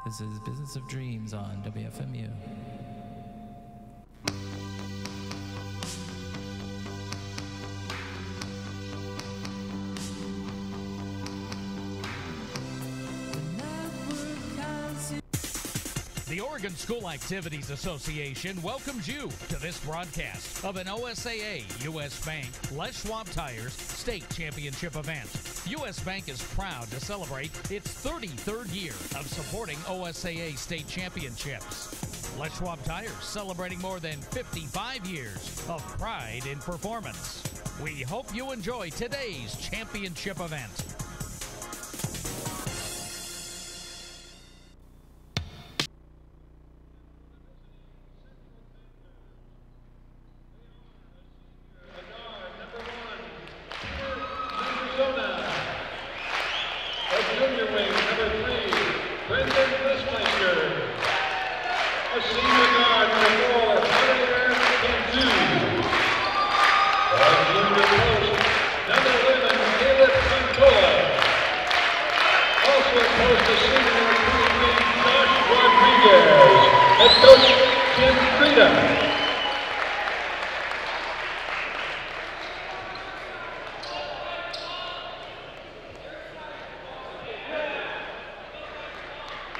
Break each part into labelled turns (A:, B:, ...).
A: This is Business of Dreams on WFMU.
B: The Oregon School Activities Association welcomes you to this broadcast of an OSAA U.S. Bank Les Schwab Tires State Championship event. U.S. Bank is proud to celebrate its 33rd year of supporting OSAA state championships. Les Schwab Tires celebrating more than 55 years of pride in performance. We hope you enjoy today's championship event.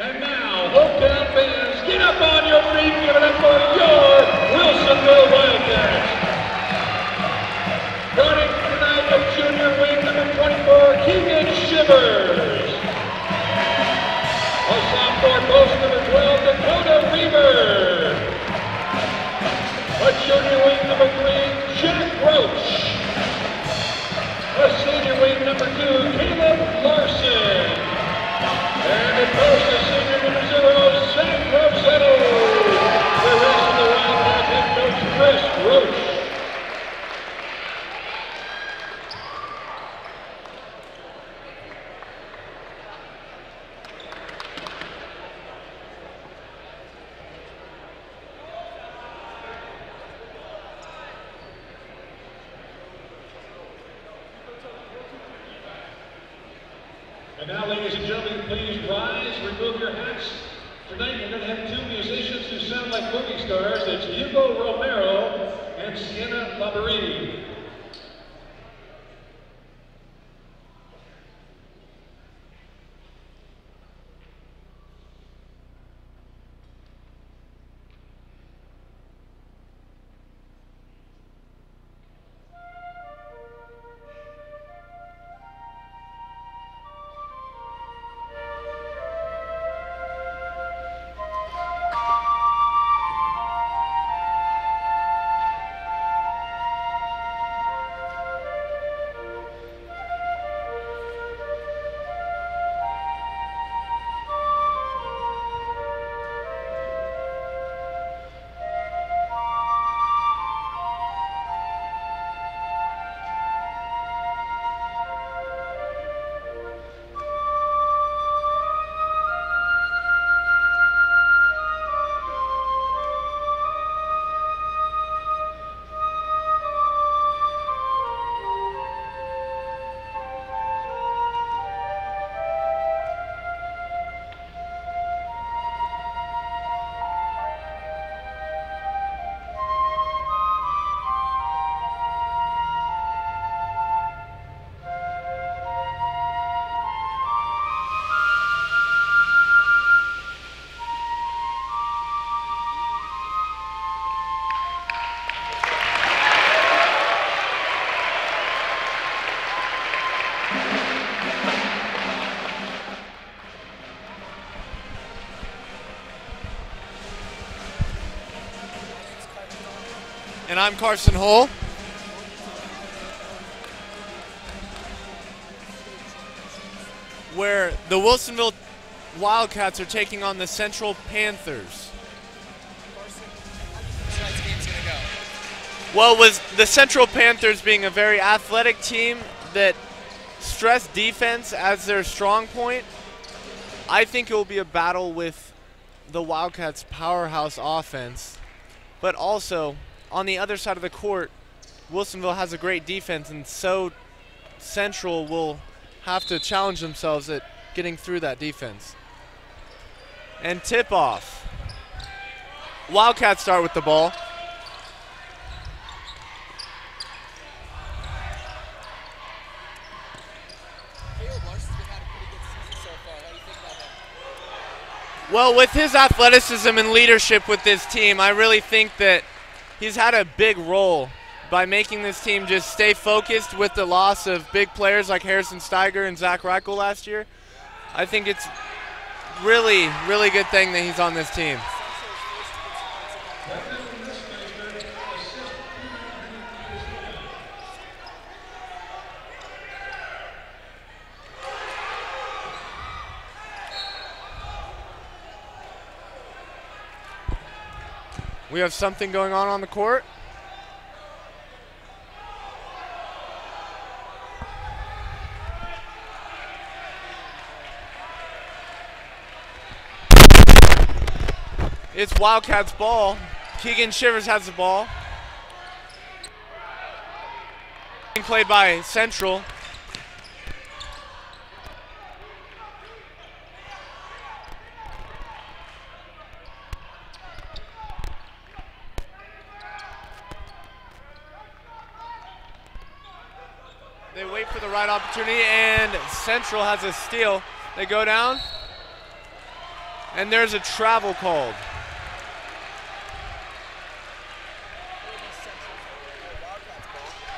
C: And now, hometown fans, get up on your feet, give it up for your Wilsonville Wildcats. Starting tonight with junior wing number 24, Hagen Shivers. A sophomore post number 12, Dakota Reaver. A junior wing number 3, Jack Roach. A senior wing number 2, Caleb Larson. And it goes to senior number 0, Zach Rosetto. The rest of the Wildcat head coach, Chris Roach. And now, ladies and gentlemen, please rise, remove your hats. Tonight, we're going to have two musicians who sound like movie stars. It's Hugo Romero and Sienna Labarini.
D: And I'm Carson Hull. Where the Wilsonville Wildcats are taking on the Central Panthers. Well, with the Central Panthers being a very athletic team that stress defense as their strong point, I think it will be a battle with the Wildcats' powerhouse offense. But also, on the other side of the court, Wilsonville has a great defense, and so Central will have to challenge themselves at getting through that defense. And tip off. Wildcats start with the ball. Well, with his athleticism and leadership with this team, I really think that he's had a big role by making this team just stay focused with the loss of big players like Harrison Steiger and Zach Reichel last year. I think it's really, really good thing that he's on this team. We have something going on the court. It's Wildcats ball. Keegan Shivers has the ball. Being played by Central. They wait for the right opportunity, and Central has a steal. They go down, and there's a travel called.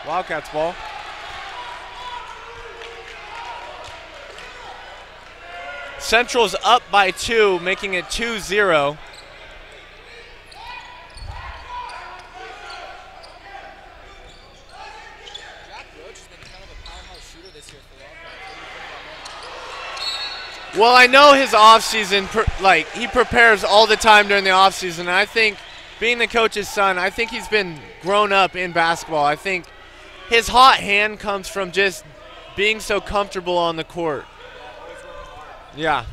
D: Wildcats ball. Central's up by 2, making it 2-0. Well, I know his offseason, he prepares all the time during the offseason. And I think, being the coach's son, I think he's been grown up in basketball. I think his hot hand comes from just being so comfortable on the court. Yeah.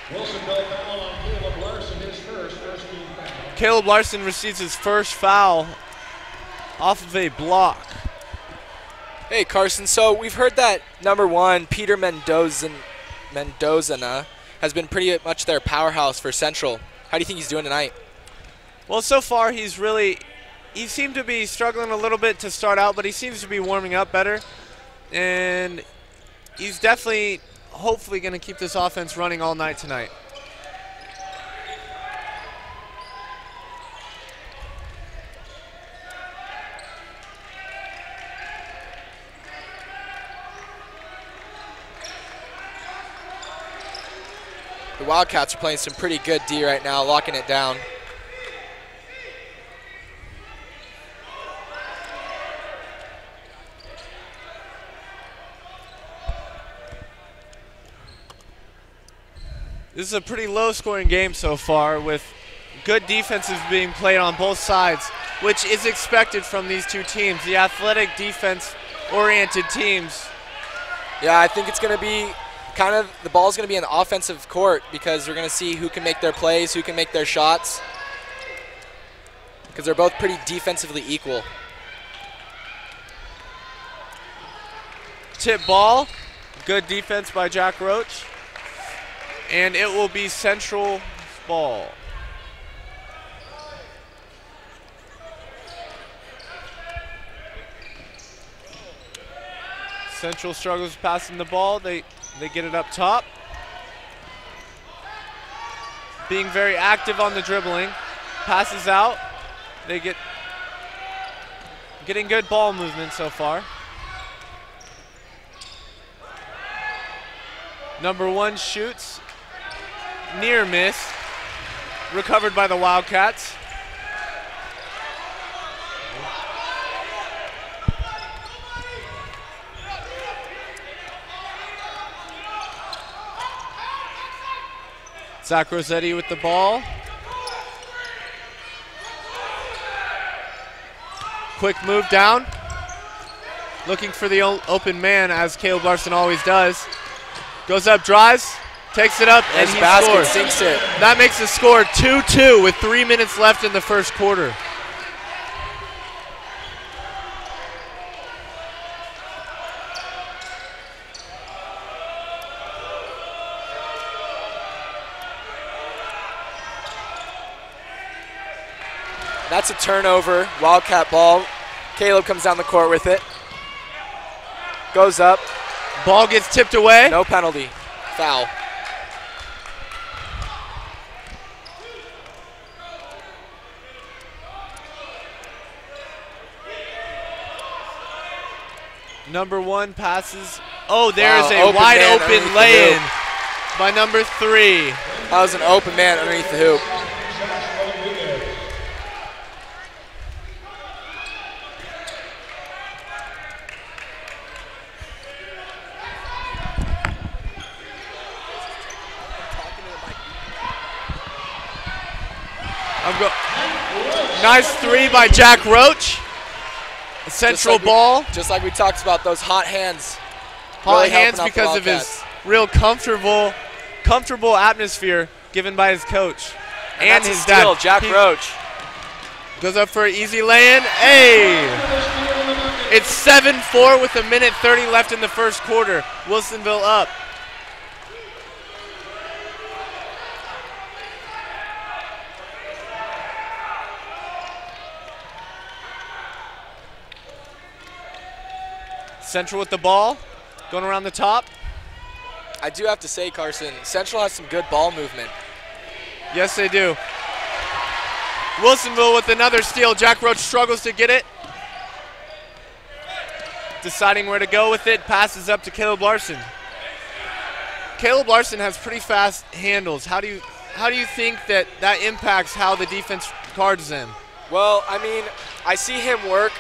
C: Wilsonville foul on Caleb Larson, his first team foul.
D: Caleb Larson receives his first foul off of a block.
E: Hey, Carson, so we've heard that number 1, Peter Mendozana, has been pretty much their powerhouse for Central. How do you think he's doing tonight?
D: Well, so far he seemed to be struggling a little bit to start out, but he seems to be warming up better. And he's definitely, hopefully, going to keep this offense running all night tonight.
E: The Wildcats are playing some pretty good D right now, locking it down.
D: This is a pretty low-scoring game so far, with good defenses being played on both sides, which is expected from these two teams, the athletic, defense-oriented teams.
E: Yeah, I think it's going to be the ball's going to be in the offensive court, because we're going to see who can make their plays, who can make their shots, because they're both pretty defensively equal.
D: tip ball. Good defense by Jack Roach. And it will be Central ball. Central struggles passing the ball. They get it up top. Being very active on the dribbling. Passes out. They getting good ball movement so far. Number 1 shoots. Near miss. Recovered by the Wildcats. Zach Rossetti with the ball. Quick move down. Looking for the open man, as Caleb Larson always does. Goes up, drives, takes it up, and he scores.
E: Sinks it.
D: That makes the score 2-2 with 3 minutes left in the first quarter.
E: That's a turnover, Wildcat ball. Caleb comes down the court with it. Goes up.
D: Ball gets tipped away.
E: No penalty. Foul.
D: Number 1 passes. Oh, there's a
E: open
D: wide
E: man
D: open
E: underneath
D: lay-in
E: the
D: by number 3.
E: That was an open man underneath the hoop.
D: Nice 3 by Jack Roach. A Central ball.
E: Just like we talked about, those hot hands.
D: Hot
E: really
D: hands because of his real comfortable atmosphere given by his coach.
E: And his dad. Jack Roach.
D: Goes up for an easy lay-in. Hey! It's 7-4 with 1:30 left in the first quarter. Wilsonville up. Central with the ball, going around the top.
E: I do have to say, Carson, Central has some good ball movement.
D: Yes, they do. Wilsonville with another steal. Jack Roach struggles to get it. Deciding where to go with it, passes up to Caleb Larson. Caleb Larson has pretty fast handles. How do you think that impacts how the defense guards them?
E: Well, I mean, I see him work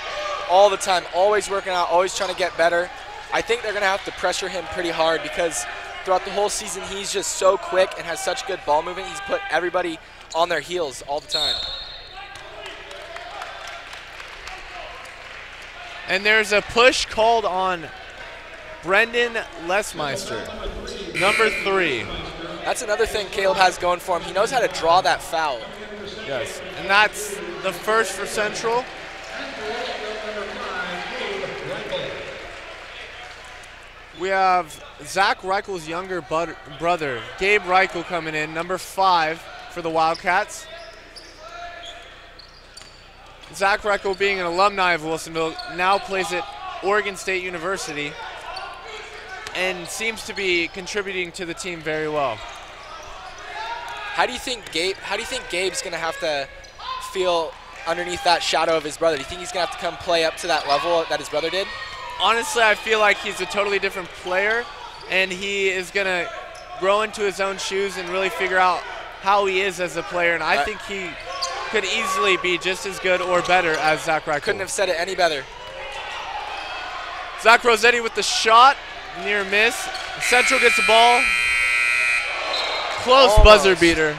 E: all the time, always working out, always trying to get better. I think they're going to have to pressure him pretty hard because throughout the whole season, he's just so quick and has such good ball movement. He's put everybody on their heels all the time.
D: And there's a push called on Brendan Lesmeister, number 3.
E: That's another thing Caleb has going for him. He knows how to draw that foul.
D: Yes, and that's the first for Central. We have Zach Reichel's younger brother, Gabe Reichel, coming in, number 5 for the Wildcats. Zach Reichel, being an alumni of Wilsonville, now plays at Oregon State University and seems to be contributing to the team very well.
E: How do you think Gabe's going to have to feel underneath that shadow of his brother? Do you think he's going to have to come play up to that level that his brother did?
D: Honestly, I feel like he's a totally different player, and he is going to grow into his own shoes and really figure out how he is as a player, and I think he could easily be just as good or better as Zach Reichel.
E: Couldn't have said it any better.
D: Zach Rossetti with the shot, near miss. Central gets the ball. Close buzzer beater.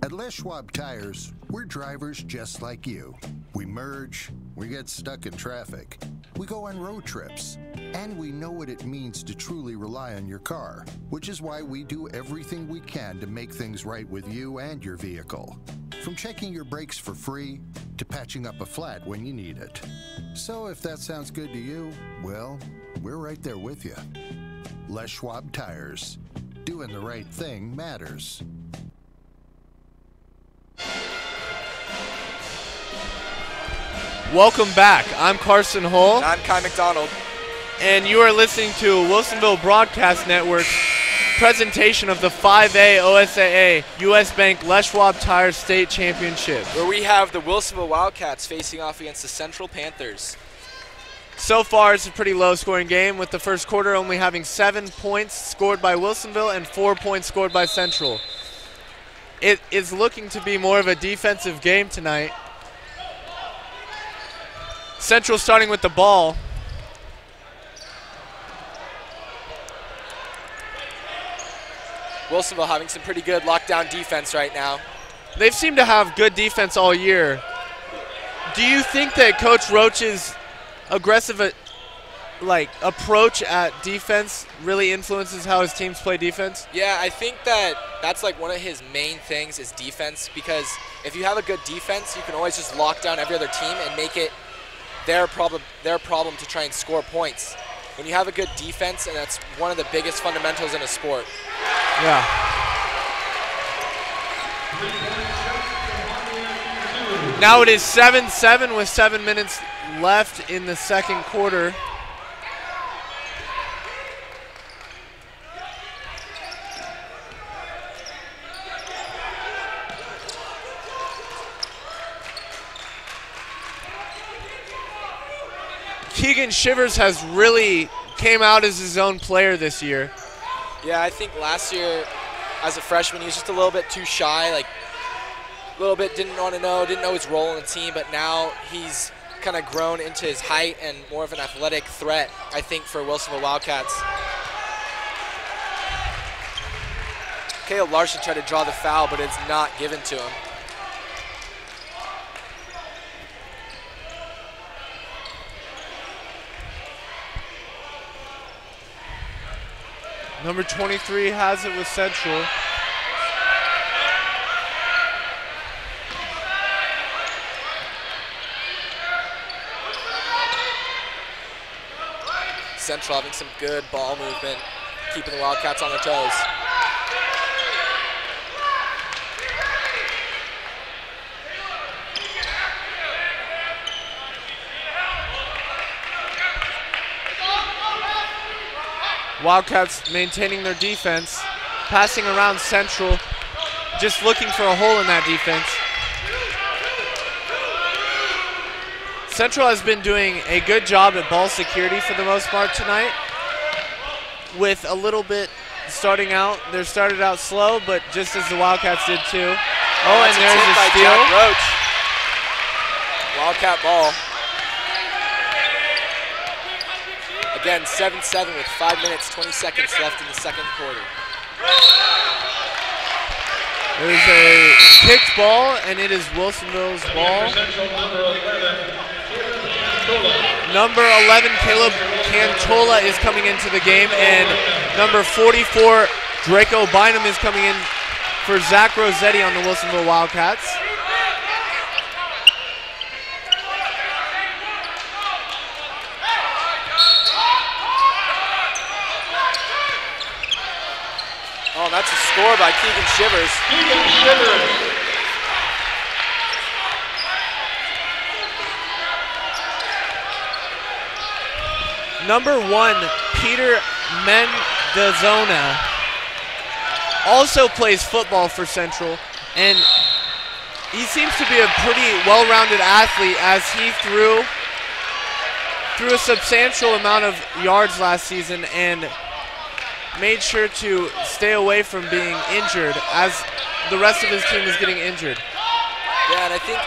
F: At Les Schwab Tires, We're drivers just like you. We merge, we get stuck in traffic, we go on road trips, and we know what it means to truly rely on your car, which is why we do everything we can to make things right with you and your vehicle. From checking your brakes for free to patching up a flat when you need it. So if that sounds good to you, well, we're right there with you. Les Schwab Tires. Doing the right thing matters.
D: Welcome back. I'm Carson Hull.
E: And I'm Kai McDonald.
D: And you are listening to Wilsonville Broadcast Network's presentation of the 5A OSAA US Bank Les Schwab Tires State Championship,
E: where we have the Wilsonville Wildcats facing off against the Central Panthers.
D: So far, it's a pretty low-scoring game, with the first quarter only having 7 points scored by Wilsonville and 4 points scored by Central. It is looking to be more of a defensive game tonight. Central starting with the ball.
E: Wilsonville having some pretty good lockdown defense right now.
D: They've seemed to have good defense all year. Do you think that Coach Roach's aggressive approach at defense really influences how his teams play defense?
E: Yeah, I think that's like one of his main things is defense, because if you have a good defense, you can always just lock down every other team and make it their problem to try and score points. When you have a good defense, and that's one of the biggest fundamentals in a sport.
D: Yeah. Now it is 7-7 with 7 minutes left in the second quarter. Hagen Shivers has really came out as his own player this year.
E: Yeah, I think last year as a freshman he was just a little bit too shy, like a little bit didn't know his role in the team, but now he's kind of grown into his height and more of an athletic threat, I think, for Wilsonville Wildcats. Caleb Larson tried to draw the foul, but it's not given to him.
D: Number 23 has it with Central.
E: Central having some good ball movement, keeping the Wildcats on their toes.
D: Wildcats maintaining their defense, passing around Central, just looking for a hole in that defense. Central has been doing a good job at ball security for the most part tonight, with a little bit starting out. They started out slow, but just as the Wildcats did too. Oh, and there's a steal.
E: Roach. Wildcat ball. Again, 7-7 with 5 minutes, 20 seconds left in the second quarter.
D: There's a kicked ball, and it is Wilsonville's ball. Number 11, Caleb Cantola is coming into the game, and number 44, Draco Bynum is coming in for Zach Rossetti on the Wilsonville Wildcats.
E: Oh, that's a score by Hagen Shivers.
C: Hagen Shivers.
D: Number 1, Peter Mendozona, also plays football for Central, and he seems to be a pretty well-rounded athlete, as he threw a substantial amount of yards last season and made sure to stay away from being injured as the rest of his team is getting injured.
E: Yeah, and I think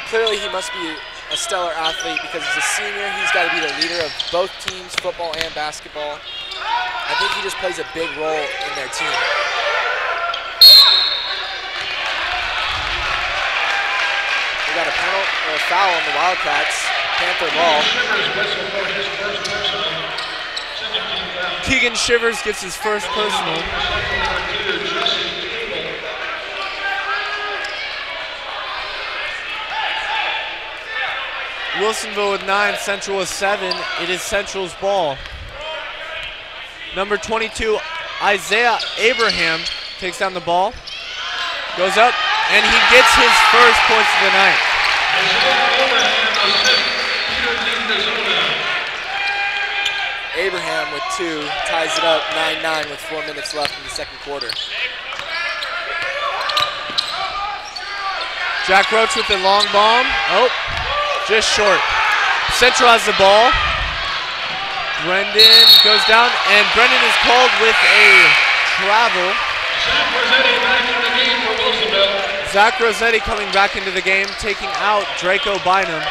E: clearly he must be a stellar athlete, because as a senior, he's got to be the leader of both teams, football and basketball. I think he just plays a big role in their team. or a foul on the Wildcats. Panther ball.
D: Keegan Shivers gets his first personal. Wilsonville with 9, Central with 7. It is Central's ball. Number 22, Isaiah Abraham takes down the ball, goes up, and he gets his first points of the night.
E: Abraham with 2 ties it up 9-9 with 4 minutes left in the second quarter.
D: Jack Roach with the long bomb. Oh, just short. Central has the ball. Brendan goes down, and Brendan is called with a travel. Zach Rossetti coming back into the game, taking out Draco Bynum.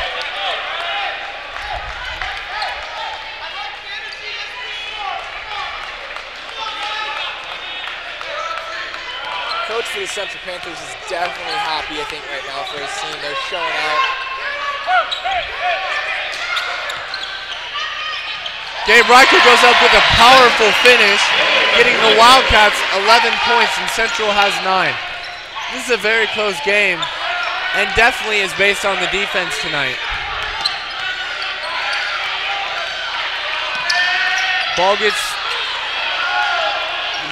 E: Coach for the Central Panthers is definitely happy, I think, right now for his team. They're showing out.
D: Gabe Reichel goes up with a powerful finish, getting the Wildcats 11 points, and Central has 9. This is a very close game, and definitely is based on the defense tonight. Ball gets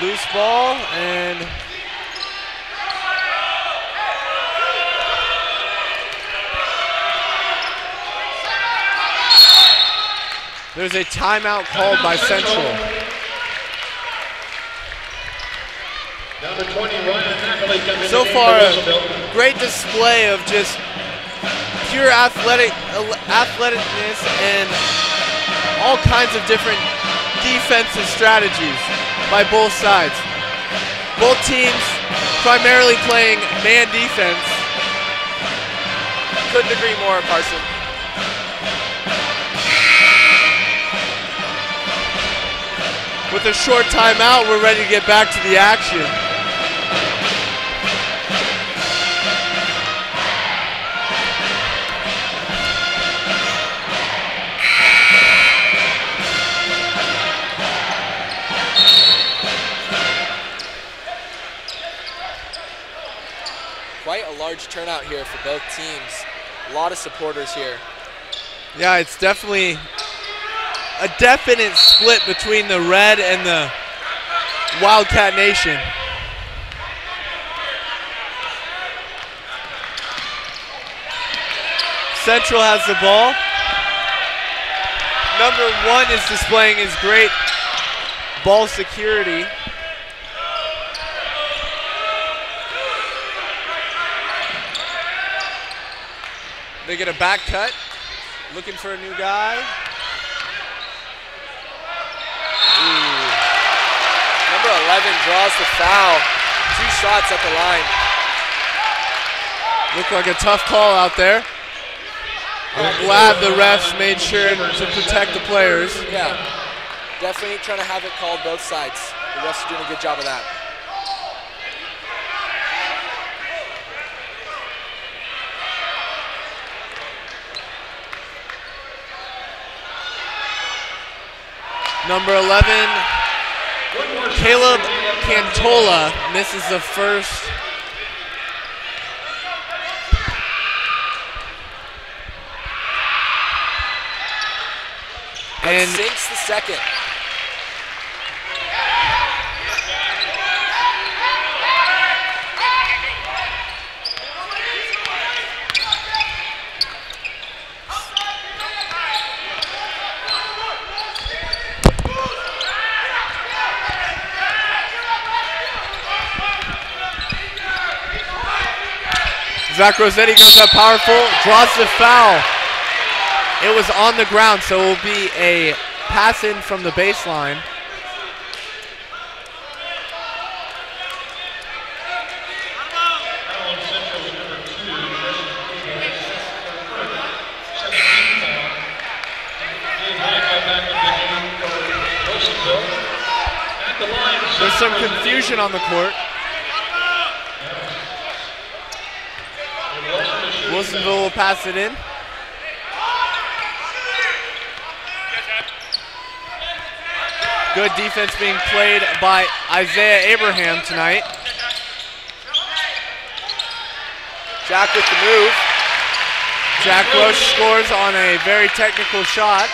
D: loose ball, and there's a timeout called by Central. So far, a great display of just pure athleticness and all kinds of different defensive strategies by both sides. Both teams primarily playing man defense.
E: Couldn't agree more, Carson.
D: With a short timeout, we're ready to get back to the action.
E: Quite a large turnout here for both teams. A lot of supporters here.
D: Yeah, it's definitely a definite split between the Red and the Wildcat Nation. Central has the ball. Number 1 is displaying his great ball security. They get a back cut, looking for a new guy.
E: Number 11 draws the foul. 2 shots at the line.
D: Looked like a tough call out there. I'm glad the refs made sure to protect the players.
E: Yeah, definitely trying to have it called both sides. The refs are doing a good job of that.
D: Number 11, Caleb Cantola misses the first.
E: And sinks the second.
D: Zach Rossetti goes up powerful, draws the foul. It was on the ground, so it will be a pass in from the baseline. There's some confusion on the court. Wilsonville will pass it in. Good defense being played by Isaiah Abraham tonight.
E: Jack with the move.
D: Jack Roach scores on a very technical shot.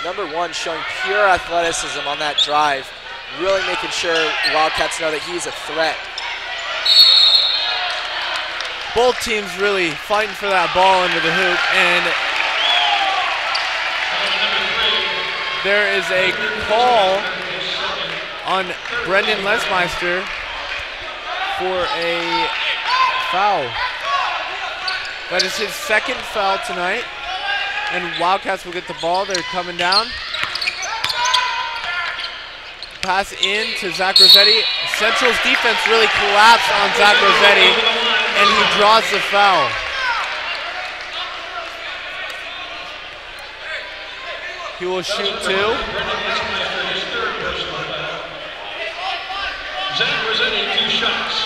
E: Number 1 showing pure athleticism on that drive, really making sure Wildcats know that he's a threat.
D: Both teams really fighting for that ball under the hoop, and there is a call on Brendan Lesmeister for a foul. That is his second foul tonight, and Wildcats will get the ball. They're coming down. Pass in to Zach Rossetti. Central's defense really collapsed on Zach Rossetti, and he draws the foul. He will shoot 2.
C: Zach Rossetti, 2 shots.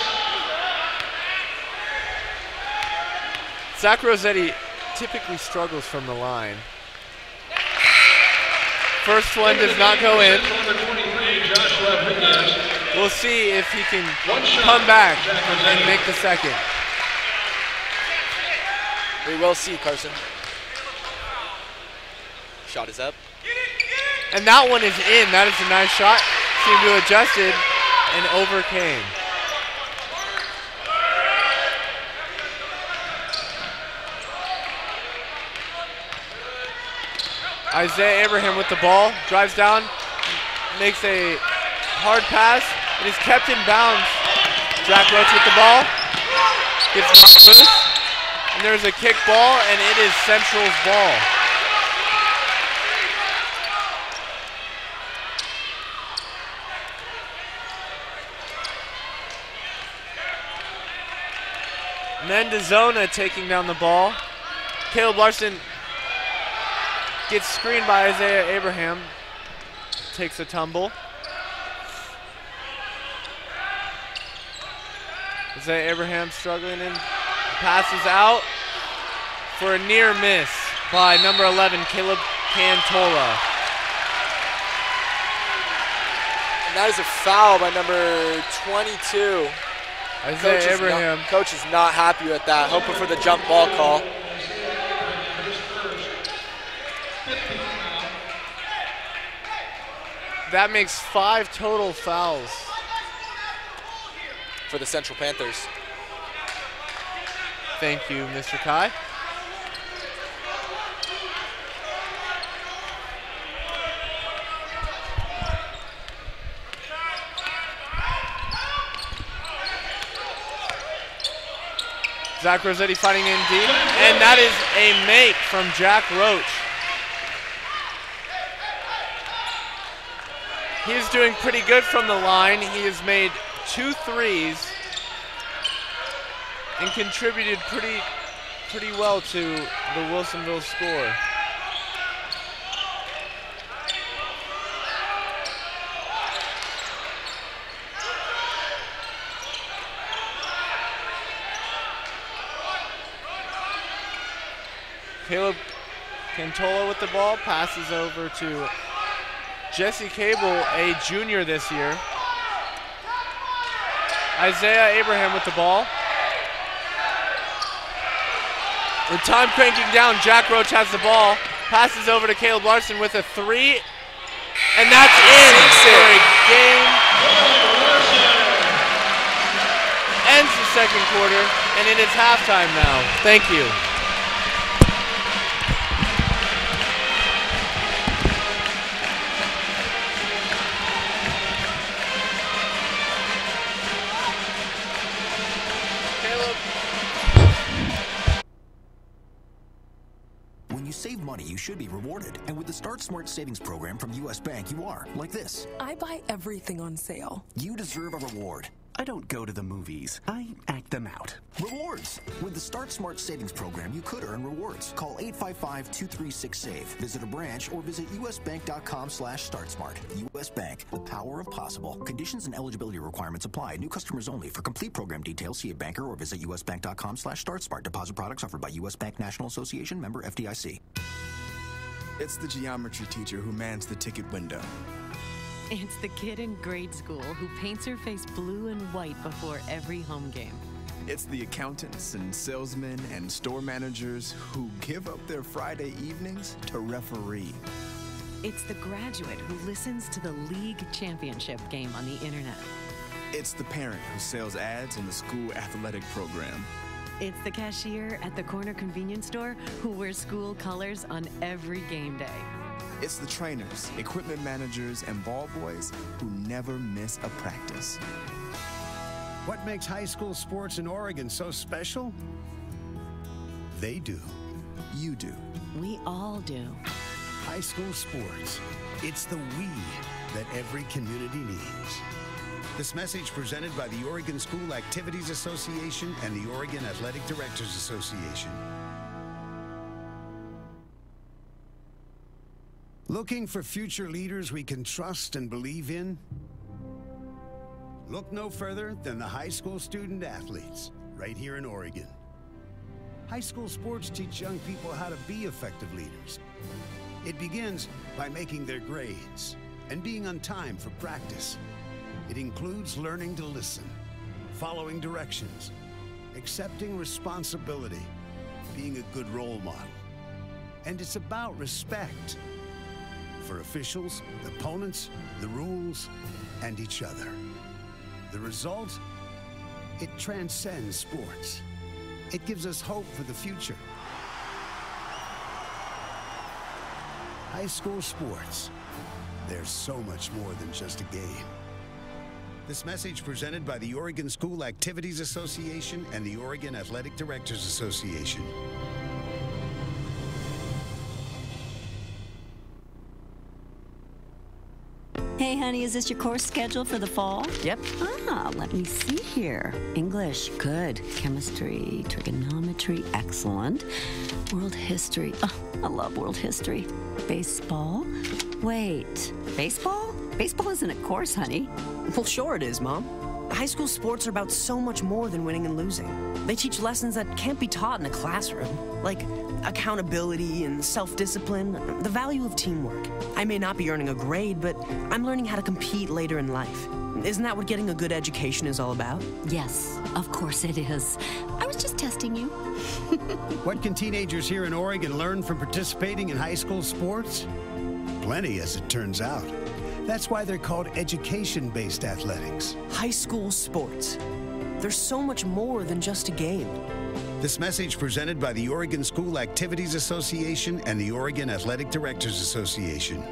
D: Zach Rossetti typically struggles from the line. First one does not go in. We'll see if he can come back and make the second.
E: We will see, Carson. Shot is up.
D: And that one is in. That is a nice shot. Seemed to have adjusted and overcame. Isaiah Abraham with the ball, drives down, makes a hard pass, and is kept in bounds. Jack Roach with the ball, gets knocked loose, and there's a kick ball, and it is Central's ball. Mendozona taking down the ball. Caleb Larson gets screened by Isaiah Abraham. Takes a tumble. Isaiah Abraham struggling and passes out for a near miss by number 11, Caleb Cantola.
E: And that is a foul by number 22.
D: Isaiah Abraham.
E: Coach is not happy with that, hoping for the jump ball call.
D: That makes 5 total fouls
E: for the Central Panthers.
D: Thank you, Mr. Kai. Zach Rossetti fighting in deep, and that is a make from Jack Roach. He is doing pretty good from the line. He has made 2 threes and contributed pretty well to the Wilsonville score. Caleb Cantola with the ball, passes over to Jesse Cable, a junior this year. Isaiah Abraham with the ball. With time cranking down, Jack Roach has the ball, passes over to Caleb Larson with a 3, and that's in for a game. Ends the second quarter, and it is halftime now. Thank you.
G: Save money, you should be rewarded. And with the Start Smart Savings Program from U.S. Bank, you are. Like this.
H: I buy everything on sale.
G: You deserve a reward. I don't go to the movies. I act them out. Rewards. With the Start Smart Savings Program, you could earn rewards. Call 855-236-SAVE. Visit a branch or visit usbank.com/startsmart. U.S. Bank, the power of possible. Conditions and eligibility requirements apply. New customers only. For complete program details, see a banker or visit usbank.com/startsmart. Deposit products offered by U.S. Bank National Association, member FDIC.
H: It's the geometry teacher who mans the ticket window.
I: It's the kid in grade school who paints her face blue and white before every home game.
H: It's the accountants and salesmen and store managers who give up their Friday evenings to referee.
I: It's the graduate who listens to the league championship game on the internet.
H: It's the parent who sells ads in the school athletic program.
I: It's the cashier at the corner convenience store who wears school colors on every game day.
H: It's the trainers, equipment managers, and ball boys who never miss a practice.
J: What makes high school sports in Oregon so special? They do.
H: You do.
I: We all do.
J: High school sports. It's the we that every community needs. This message presented by the Oregon School Activities Association and the Oregon Athletic Directors Association. Looking for future leaders we can trust and believe in? Look no further than the high school student athletes right here in Oregon. High school sports teach young people how to be effective leaders. It begins by making their grades and being on time for practice. It includes learning to listen, following directions, accepting responsibility, being a good role model. And it's about respect for officials, opponents, the rules, and each other. The result? It transcends sports. It gives us hope for the future. High school sports. There's so much more than just a game. This message presented by the Oregon School Activities Association and the Oregon Athletic Directors Association.
K: Hey, honey, is this your course schedule for the fall?
I: Yep.
K: Let me see here. English, good. Chemistry, trigonometry, excellent. World history, I love world history. Baseball? Wait, baseball? Baseball isn't a course, honey.
L: Well, sure it is, Mom. High school sports are about so much more than winning and losing. They teach lessons that can't be taught in a classroom, like accountability and self-discipline, the value of teamwork. I may not be earning a grade, but I'm learning how to compete later in life. Isn't that what getting a good education is all about?
K: Yes, of course it is. I was just testing you.
J: What can teenagers here in Oregon learn from participating in high school sports? Plenty, as it turns out. That's why they're called education-based athletics.
L: High school sports. They're so much more than just a game.
J: This message presented by the Oregon School Activities Association and the Oregon Athletic Directors Association.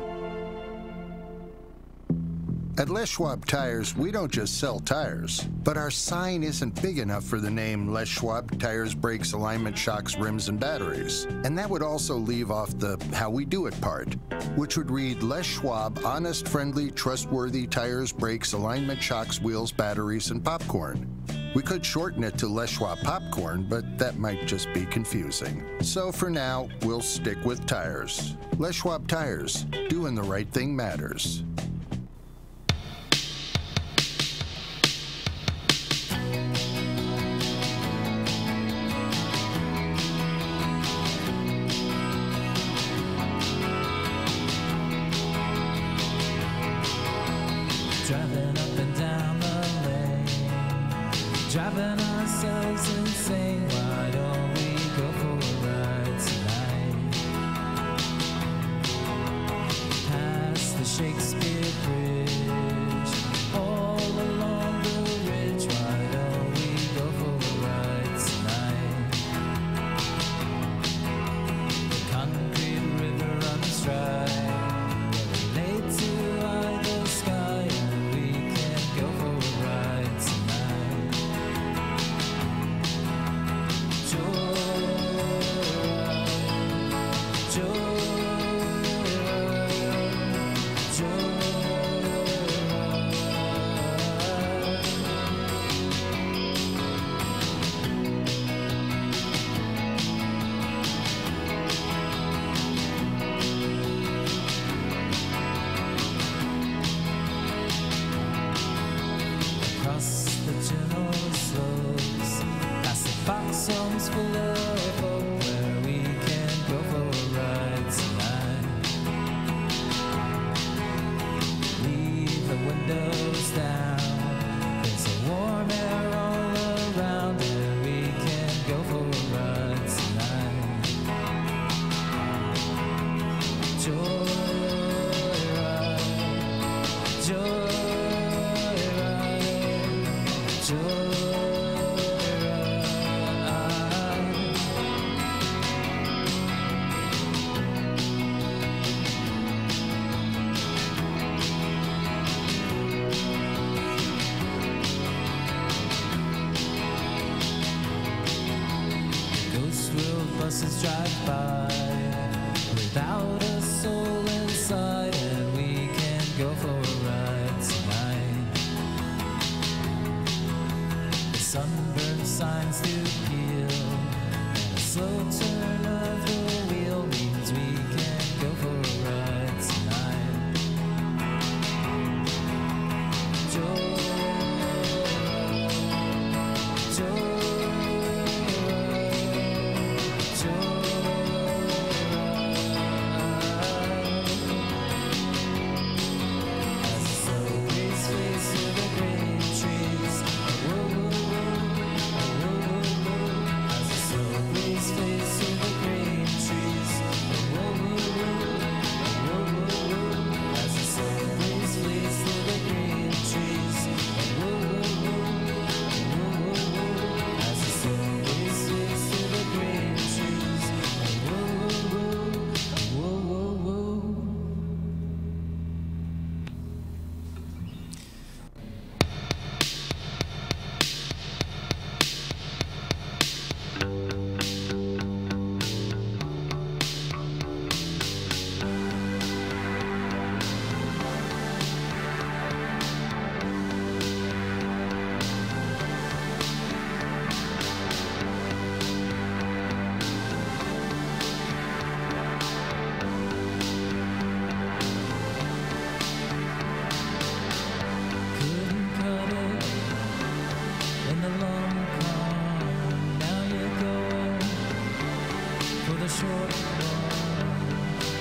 F: At Les Schwab Tires, we don't just sell tires, but our sign isn't big enough for the name Les Schwab Tires, Brakes, Alignment, Shocks, Rims, and Batteries. And that would also leave off the how we do it part, which would read Les Schwab Honest, Friendly, Trustworthy Tires, Brakes, Alignment, Shocks, Wheels, Batteries, and Popcorn. We could shorten it to Les Schwab Popcorn, but that might just be confusing. So for now, we'll stick with tires. Les Schwab Tires, doing the right thing matters.
A: Driving up and down the lane, driving ourselves insane. Why don't we go for a ride tonight? Past the Shakespeare Bridge, all along the ridge. Why don't we go for a ride tonight? The concrete river runs dry. Sure.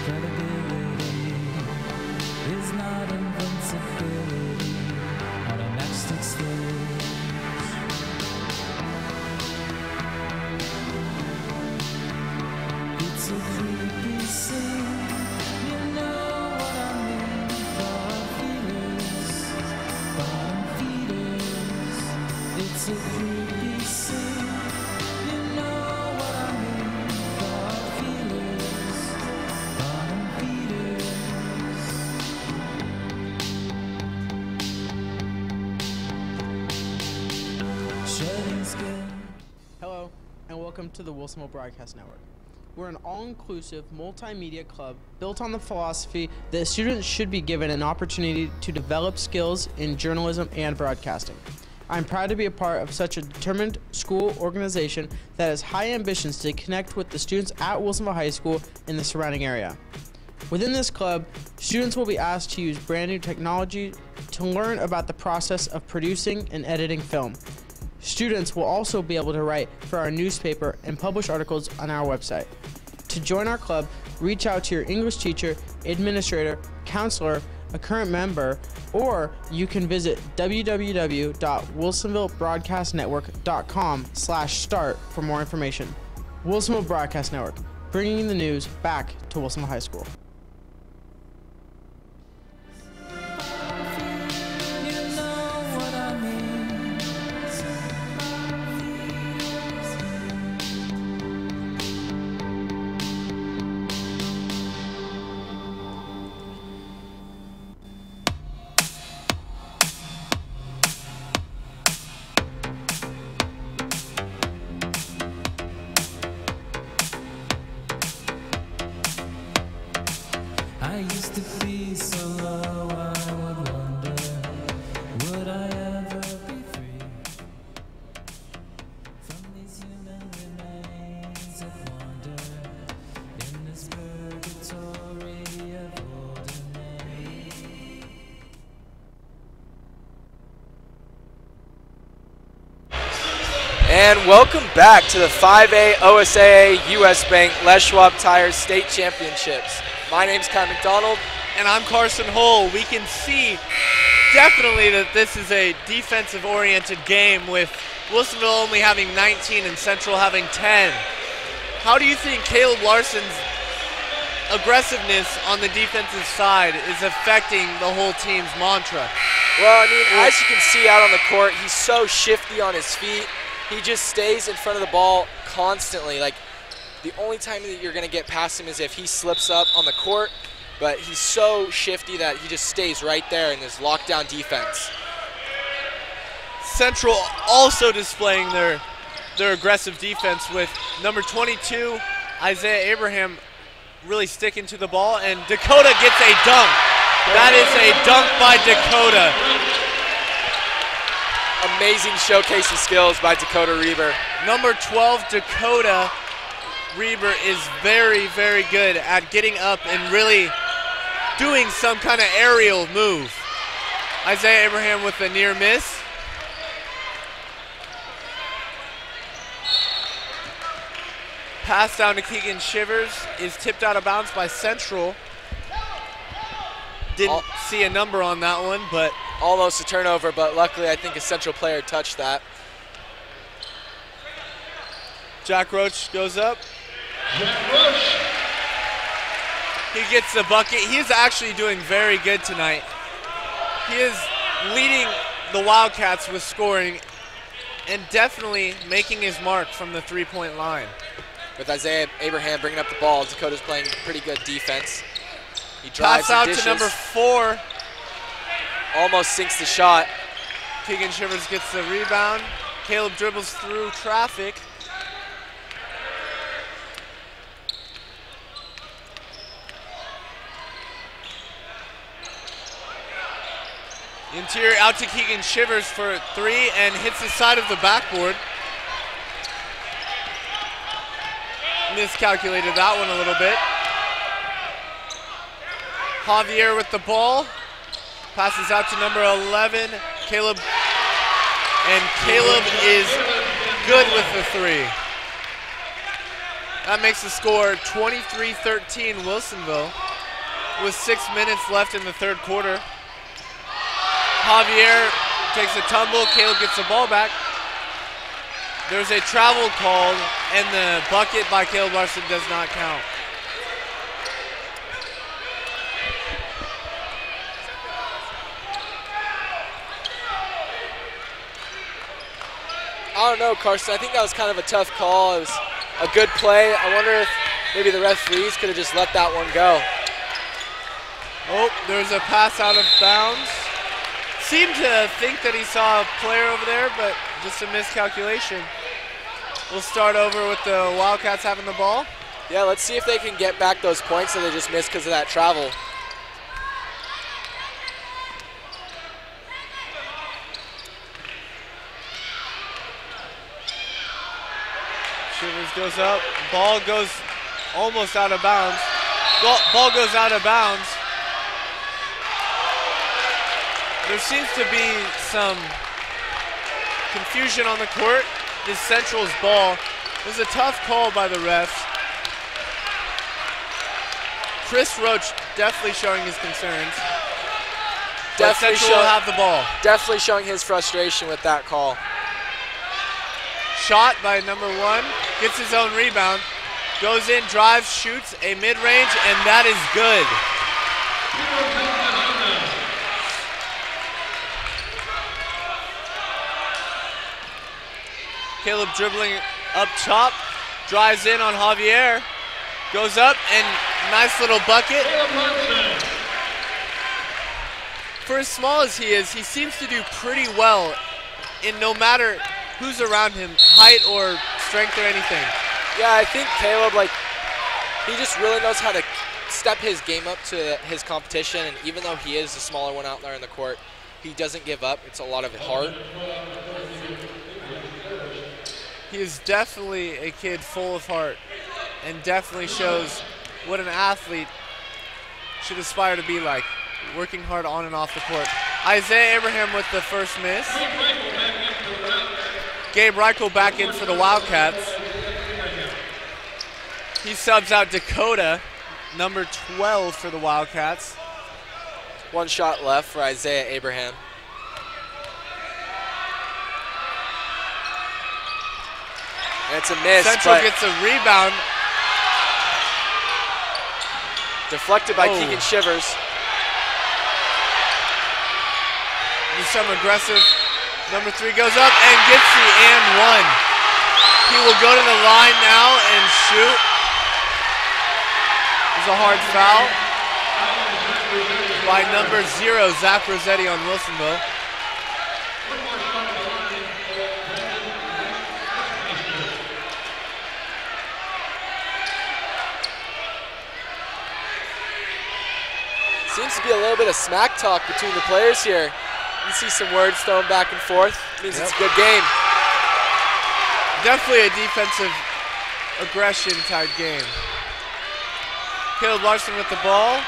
A: credibility is not invincibility on a matchstick stage. It's a creepy scene, you know what I mean. Bottom feeders, it's a creepy scene, you know what I mean. Bottom feeders, shedding skin.
M: Hello, and welcome to the Wilsonville Broadcast Network. We're an all-inclusive multimedia club built on the philosophy that students should be given an opportunity to develop skills in journalism and broadcasting. I'm proud to be a part of such a determined school organization that has high ambitions to connect with the students at Wilsonville High School and the surrounding area. Within this club, students will be asked to use brand new technology to learn about the process of producing and editing film. Students will also be able to write for our newspaper and publish articles on our website. To join our club, reach out to your English teacher, administrator, counselor, a current member, or you can visit www.wilsonvillebroadcastnetwork.com/start for more information. Wilsonville Broadcast Network, bringing the news back to Wilsonville High School.
A: I used to be so low, I would wonder, would I ever be free from these human remains of wonder in this purgatory of ordinary?
E: And welcome back to the 5A OSAA US Bank Les Schwab Tires State Championships. My name's Kai McDonald.
D: And I'm Carson Hull. We can see definitely that this is a defensive-oriented game with Wilsonville only having 19 and Central having 10. How do you think Caleb Larson's aggressiveness on the defensive side is affecting the whole team's mantra?
E: Well, I mean, as you can see out on the court, he's so shifty on his feet. He just stays in front of the ball constantly. Like, the only time that you're going to get past him is if he slips up on the court, but he's so shifty that he just stays right there in this lockdown defense.
D: Central also displaying their aggressive defense with number 22, Isaiah Abraham, really sticking to the ball, and Dakota gets a dunk. That is a dunk by Dakota.
E: Amazing showcase of skills by Dakota Reber.
D: Number 12, Dakota Reber is very, very good at getting up and really doing some kind of aerial move. Isaiah Abraham with a near miss. Pass down to Keegan Shivers is tipped out of bounds by Central. Didn't see a number on that one, but
E: almost a turnover, but luckily I think a Central player touched that.
D: Jack Roach goes up.
C: Jack Roach.
D: He gets the bucket. He is actually doing very good tonight. He is leading the Wildcats with scoring and definitely making his mark from the three-point line.
E: With Isaiah Abraham bringing up the ball, Dakota's playing pretty good defense. He drives
D: pass out
E: and dishes.
D: to number 4.
E: Almost sinks the shot.
D: Keegan Shivers gets the rebound. Caleb dribbles through traffic. Interior out to Keegan Shivers for 3 and hits the side of the backboard. Miscalculated that one a little bit. Javier with the ball. Passes out to number 11, Caleb. And Caleb is good with the 3. That makes the score 23-13 Wilsonville with 6 minutes left in the third quarter. Javier takes a tumble. Caleb gets the ball back. There's a travel called, and the bucket by Caleb Larson does not count.
E: I don't know, Carson. I think that was kind of a tough call. It was a good play. I wonder if maybe the referees could have just let that one go.
D: Oh, there's a pass out of bounds. Seemed to think that he saw a player over there, but just a miscalculation. We'll start over with the Wildcats having the ball.
E: Yeah, let's see if they can get back those points that they just missed because of that travel.
D: Shivers goes up. Ball goes almost out of bounds. Ball goes out of bounds. There seems to be some confusion on the court. This Central's ball. It was a tough call by the refs. Chris Roach definitely showing his concerns.
E: Definitely
D: Central will have the ball.
E: Definitely showing his frustration with that call.
D: Shot by number 1. Gets his own rebound. Goes in, drives, shoots a mid-range, and that is good. Caleb dribbling up top, drives in on Javier, goes up, and nice little bucket. For as small as he is, he seems to do pretty well in no matter who's around him, height or strength or anything.
E: Yeah, I think Caleb, he just really knows how to step his game up to his competition, and even though he is the smaller one out there in the court, he doesn't give up. It's a lot of heart.
D: He is definitely a kid full of heart and definitely shows what an athlete should aspire to be like, working hard on and off the court. Isaiah Abraham with the first miss. Gabe Reichel back in for the Wildcats. He subs out Dakota, number 12 for the Wildcats.
E: 1 shot left for Isaiah Abraham. And it's a miss.
D: Central gets a rebound.
E: Deflected by Keegan Shivers.
D: There's some aggressive. Number 3 goes up and gets the and 1. He will go to the line now and shoot. There's a hard foul by number 0, Zach Rossetti on Wilsonville.
E: Seems to be a little bit of smack talk between the players here. You see some words thrown back and forth. Means it's a good game.
D: Definitely a defensive aggression type game. Caleb Larson with the ball.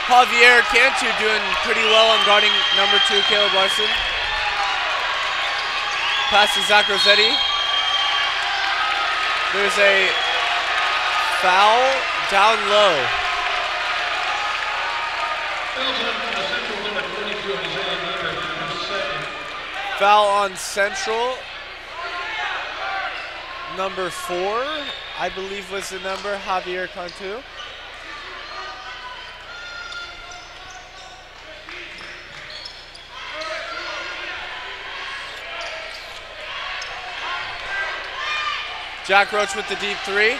D: Javier Cantu doing pretty well on guarding number 2, Caleb Larson. Pass to Zach Rossetti. There's a foul down low. Foul on Central. Number 4, I believe was the number, Javier Cantu. Jack Roach with the deep 3.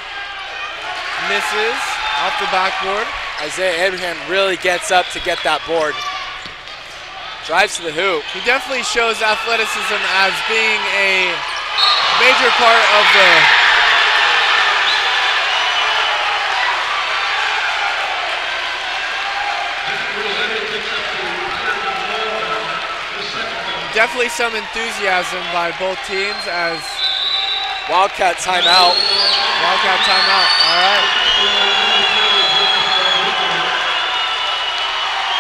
D: Misses off the backboard.
E: Isaiah Abraham really gets up to get that board. Drives to the hoop.
D: He definitely shows athleticism as being a major part of the definitely some enthusiasm by both teams as
E: Wildcat timeout.
D: Wildcat timeout. All right.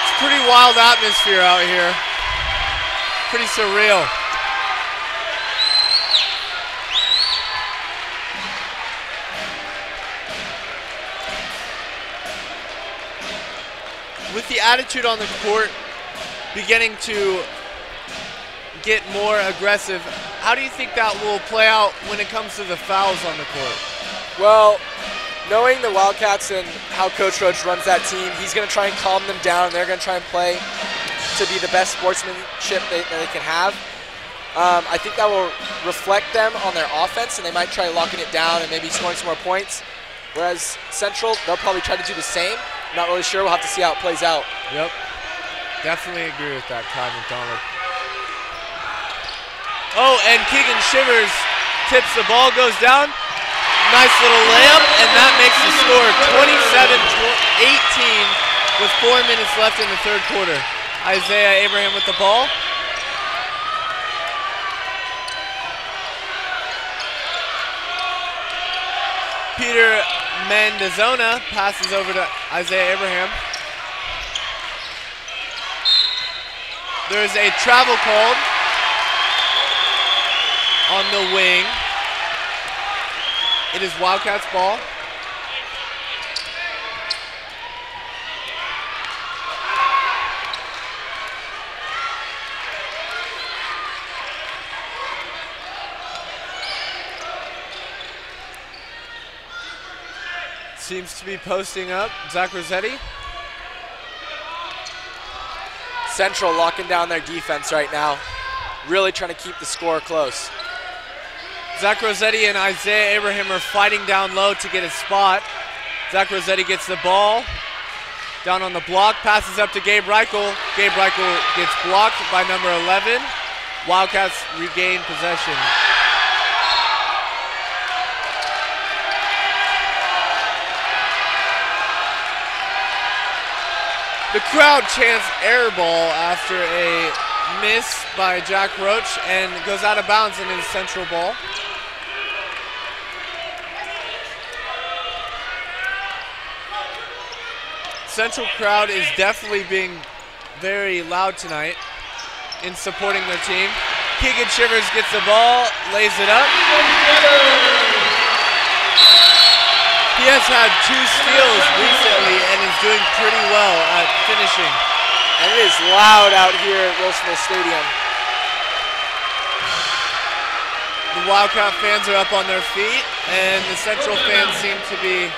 D: It's a pretty wild atmosphere out here. Pretty surreal. with the attitude on the court beginning to get more aggressive, how do you think that will play out when it comes to the fouls on the court?
E: Well, knowing the Wildcats and how Coach Roach runs that team, he's going to try and calm them down, and they're going to try and play to be the best sportsmanship that they can have. I think that will reflect them on their offense, and they might try locking it down and maybe scoring some more points. Whereas Central, they'll probably try to do the same. Not really sure. We'll have to see how it plays out.
D: Yep. Definitely agree with that, Kai McDonald. Oh, and Keegan Shivers tips the ball, goes down. Nice little layup, and that makes the score 27-18 with 4 minutes left in the third quarter. Isaiah Abraham with the ball. Peter Mendozona passes over to Isaiah Abraham. There is a travel called on the wing. It is Wildcats ball. Seems to be posting up. Zach Rossetti.
E: Central locking down their defense right now. Really trying to keep the score close.
D: Zach Rossetti and Isaiah Abraham are fighting down low to get a spot. Zach Rossetti gets the ball. Down on the block, passes up to Gabe Reichel. Gabe Reichel gets blocked by number 11. Wildcats regain possession. The crowd chants air ball after a miss by Jack Roach and goes out of bounds and is Central ball. Central crowd is definitely being very loud tonight in supporting their team. Keegan Shivers gets the ball, lays it up. He has had 2 steals recently and is doing pretty well at finishing.
E: And it is loud out here at Wilsonville Stadium.
D: The Wildcat fans are up on their feet, and the Central fans seem to be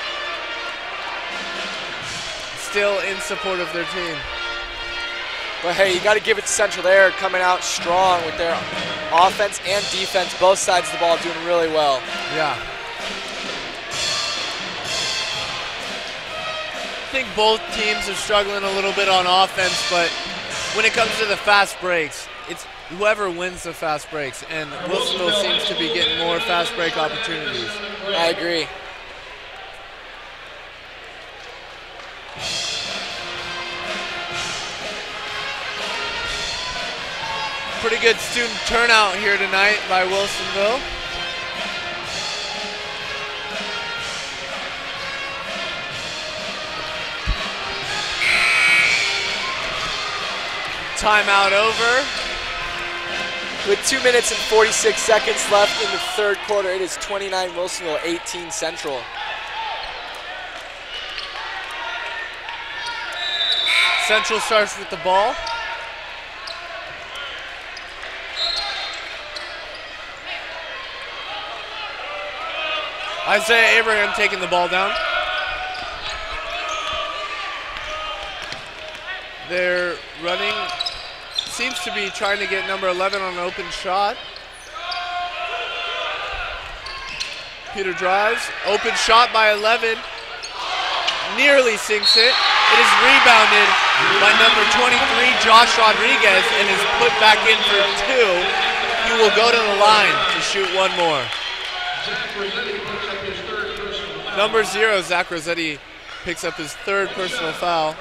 D: still in support of their team.
E: But hey, you got to give it to Central. They're coming out strong with their offense and defense. Both sides of the ball doing really well.
D: Yeah. I think both teams are struggling a little bit on offense, but when it comes to the fast breaks, it's whoever wins the fast breaks, and Wilsonville seems to be getting more fast break opportunities.
E: I agree.
D: Pretty good student turnout here tonight by Wilsonville. Timeout over.
E: With 2 minutes and 46 seconds left in the third quarter, it is 29 Wilsonville, 18 Central.
D: Central starts with the ball. Isaiah Abraham taking the ball down. They're running. Seems to be trying to get number 11 on an open shot. Peter drives. Open shot by 11. Nearly sinks it. It is rebounded by number 23, Josh Rodriguez, and is put back in for 2. He will go to the line to shoot one more. Number 0, Zach Rossetti, picks up his 3rd personal foul.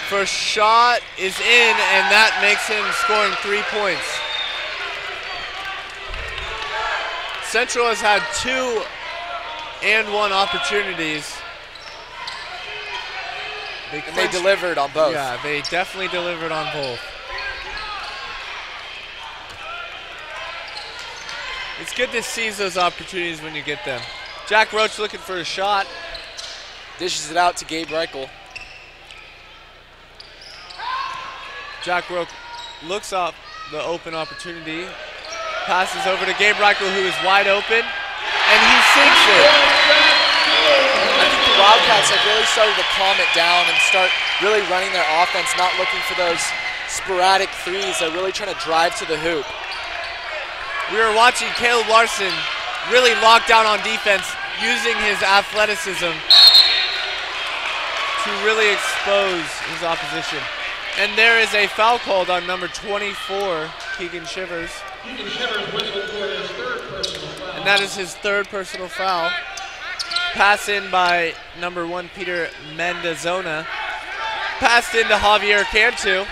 D: First shot is in, and that makes him scoring 3 points. Central has had 2 and 1 opportunities.
E: And they delivered on both.
D: Yeah, they definitely delivered on both. It's good to seize those opportunities when you get them. Jack Roach looking for a shot.
E: Dishes it out to Gabe Reichel.
D: Jack Roach looks up the open opportunity. Passes over to Gabe Reichel, who is wide open, and he sinks it.
E: I think the Wildcats have really started to calm it down and start really running their offense, not looking for those sporadic threes. They're really trying to drive to the hoop.
D: We were watching Caleb Larson really lock down on defense, using his athleticism to really expose his opposition. And there is a foul called on number 24, Keegan Shivers.
C: Keegan Shivers whistled for his third personal foul.
D: And that is his third personal foul. Pass in by number 1, Peter Mendozona. Passed into Javier Cantu.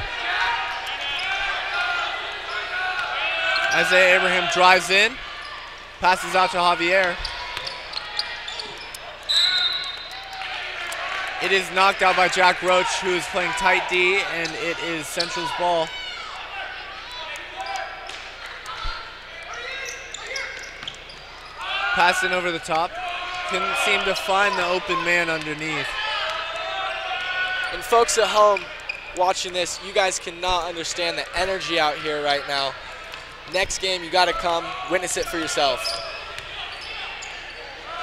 D: Isaiah Abraham drives in. Passes out to Javier. It is knocked out by Jack Roach, who is playing tight D, and it is Central's ball. Passing over the top. Couldn't seem to find the open man underneath.
E: And folks at home watching this, you guys cannot understand the energy out here right now. Next game, you got to come witness it for yourself.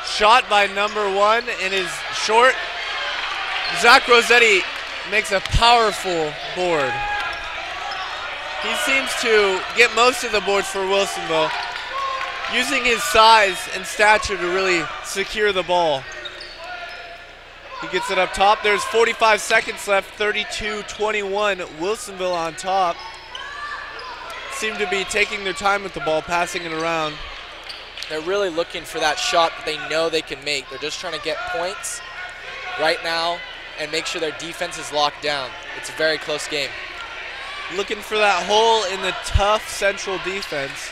D: Shot by number 1 and is short. Zach Rossetti makes a powerful board. He seems to get most of the boards for Wilsonville, using his size and stature to really secure the ball. He gets it up top. There's 45 seconds left, 32-21, Wilsonville on top. Seem to be taking their time with the ball, passing it around.
E: They're really looking for that shot that they know they can make. They're just trying to get points right now and make sure their defense is locked down. It's a very close game.
D: Looking for that hole in the tough Central defense.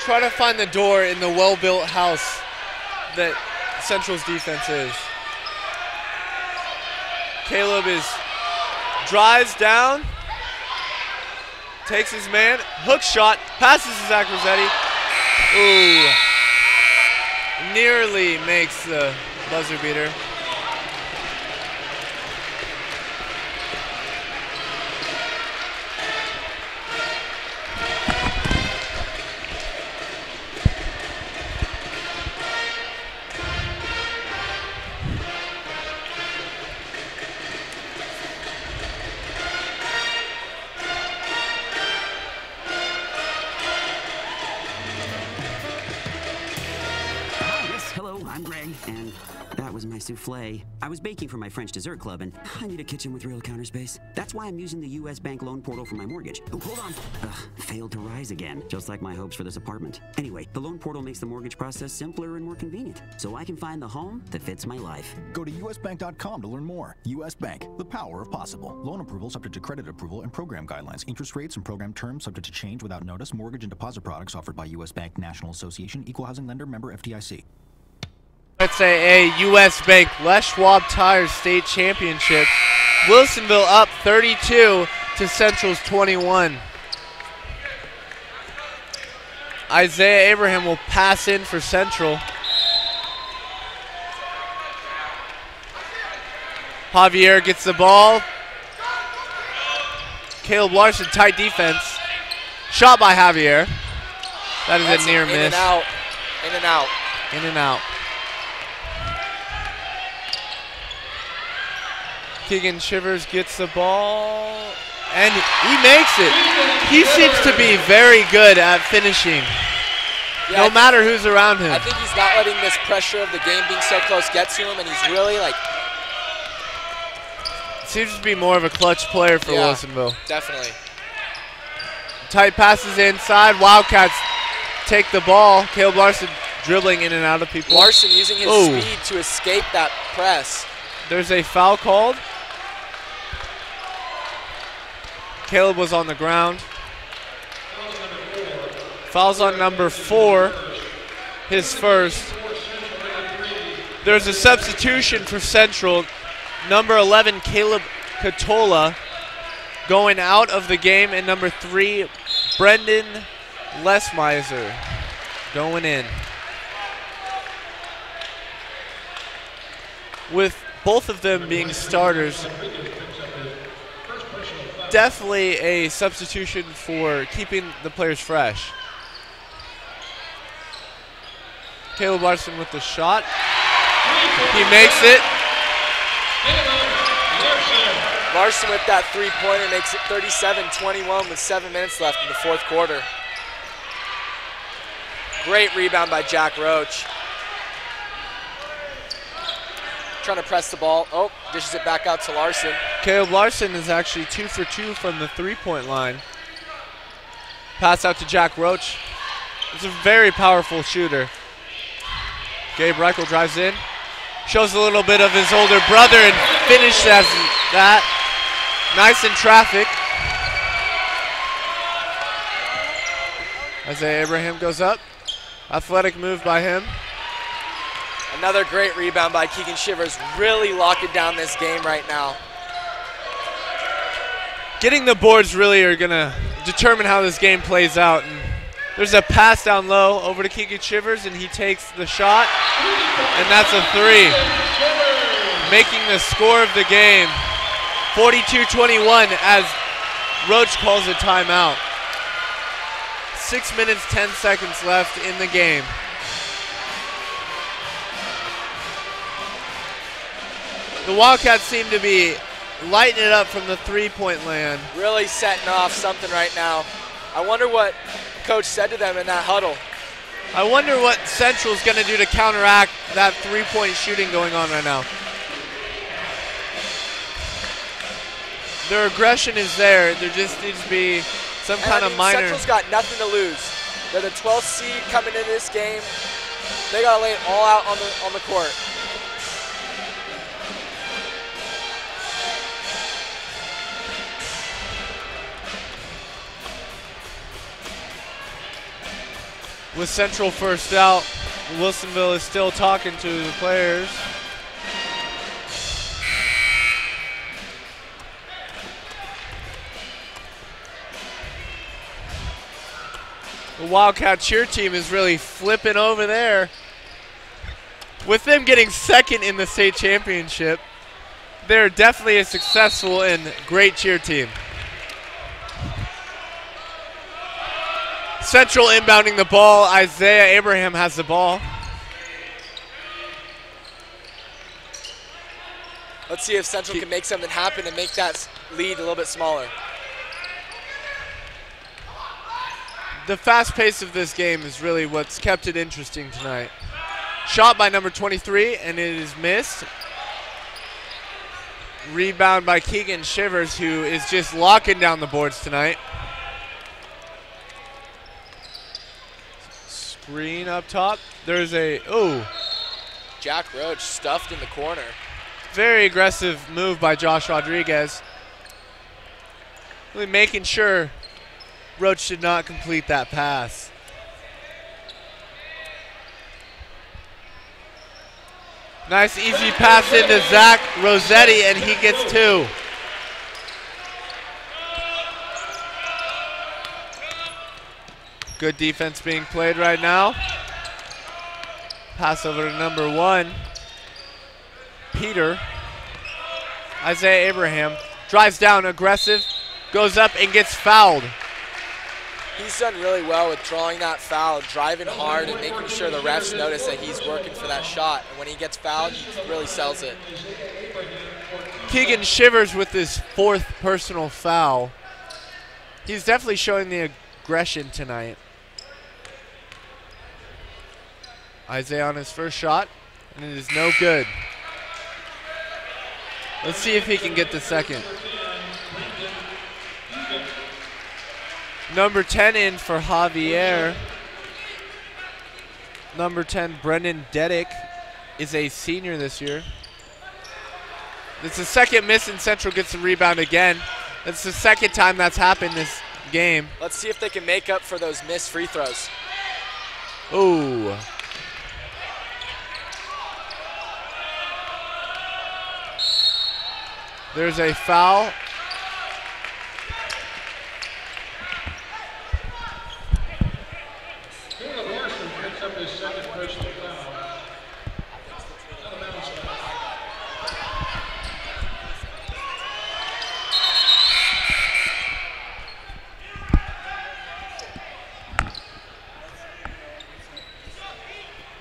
D: Try to find the door in the well-built house that Central's defense is. Caleb drives down, takes his man, hook shot, passes to Zach Rossetti. Ooh, nearly makes the buzzer beater.
N: And that was my souffle. I was baking for my French dessert club, and I need a kitchen with real counter space. That's why I'm using the U.S. Bank loan portal for my mortgage. Oh, hold on. Failed to rise again, just like my hopes for this apartment. Anyway, the loan portal makes the mortgage process simpler and more convenient, so I can find the home that fits my life.
G: Go to usbank.com to learn more. U.S. Bank, the power of possible. Loan approval subject to credit approval and program guidelines. Interest rates and program terms subject to change without notice. Mortgage and deposit products offered by U.S. Bank National Association. Equal housing lender. Member FDIC.
D: OSAA U.S. Bank Les Schwab Tires State Championship. Wilsonville up 32 to Central's 21. Isaiah Abraham will pass in for Central. Javier gets the ball. Caleb Larson, tight defense. Shot by Javier. That is a near miss.
E: In and out. In and out.
D: In and out. Keegan Shivers gets the ball, and he makes it. He seems to be very good at finishing, no matter who's around him.
E: I think he's not letting this pressure of the game being so close get to him, and he's really like...
D: Seems to be more of a clutch player for Wilsonville.
E: Definitely.
D: Tight passes inside. Wildcats take the ball. Caleb Larson dribbling in and out of people.
E: Larson using his speed to escape that press.
D: There's a foul called. Caleb was on the ground. Foul's on number 4, his first. There's a substitution for Central. number 11, Caleb Catola, going out of the game, and number 3, Brendan Lesmiser, going in. With both of them being starters, definitely a substitution for keeping the players fresh. Caleb Larson with the shot. He makes it.
E: Larson with that three-pointer makes it 37-21 with 7 minutes left in the fourth quarter. Great rebound by Jack Roach. Trying to press the ball. Oh, dishes it back out to Larson.
D: Caleb Larson is actually 2 for 2 from the three-point line. Pass out to Jack Roach. He's a very powerful shooter. Gabe Reichel drives in. Shows a little bit of his older brother and finishes as that. Nice in traffic. Isaiah Abraham goes up. Athletic move by him.
E: Another great rebound by Keegan Shivers, really locking down this game right now.
D: Getting the boards really are going to determine how this game plays out. And there's a pass down low over to Keegan Shivers, and he takes the shot, and that's a 3. Making the score of the game, 42-21, as Roach calls a timeout. 6 minutes, 10 seconds left in the game. The Wildcats seem to be lighting it up from the three-point land.
E: Really setting off something right now. I wonder what Coach said to them in that huddle.
D: I wonder what Central's going to do to counteract that three-point shooting going on right now. Their aggression is there. There just needs to be some kind of minor.
E: Central's got nothing to lose. They're the 12th seed coming into this game. They got to lay it all out on the court.
D: With Central first out, Wilsonville is still talking to the players. The Wildcat cheer team is really flipping over there. With them getting second in the state championship, they're definitely a successful and great cheer team. Central inbounding the ball. Isaiah Abraham has the ball.
E: Let's see if Central can make something happen and make that lead a little bit smaller.
D: The fast pace of this game is really what's kept it interesting tonight. Shot by number 23, and it is missed. Rebound by Keegan Shivers, who is just locking down the boards tonight. Screen up top. There's a,
E: Jack Roach stuffed in the corner.
D: Very aggressive move by Josh Rodriguez. Really making sure Roach did not complete that pass. Nice easy pass into Zach Rossetti, and he gets 2. Good defense being played right now. Pass over to number 1, Peter. Isaiah Abraham drives down, aggressive, goes up and gets fouled.
E: He's done really well with drawing that foul, driving hard and making sure the refs notice that he's working for that shot. And when he gets fouled, he really sells it.
D: Keegan Shivers with his 4th personal foul. He's definitely showing the aggression tonight. Isaiah on his first shot, and it is no good. Let's see if he can get the second. Number 10 in for Javier. Number 10, Brendan Dedick, is a senior this year. It's the second miss, and Central gets the rebound again. It's the second time that's happened this game.
E: Let's see if they can make up for those missed free throws.
D: Ooh. There's a foul.
C: Caleb Larson picks up his second personal foul. Out of bounds foul.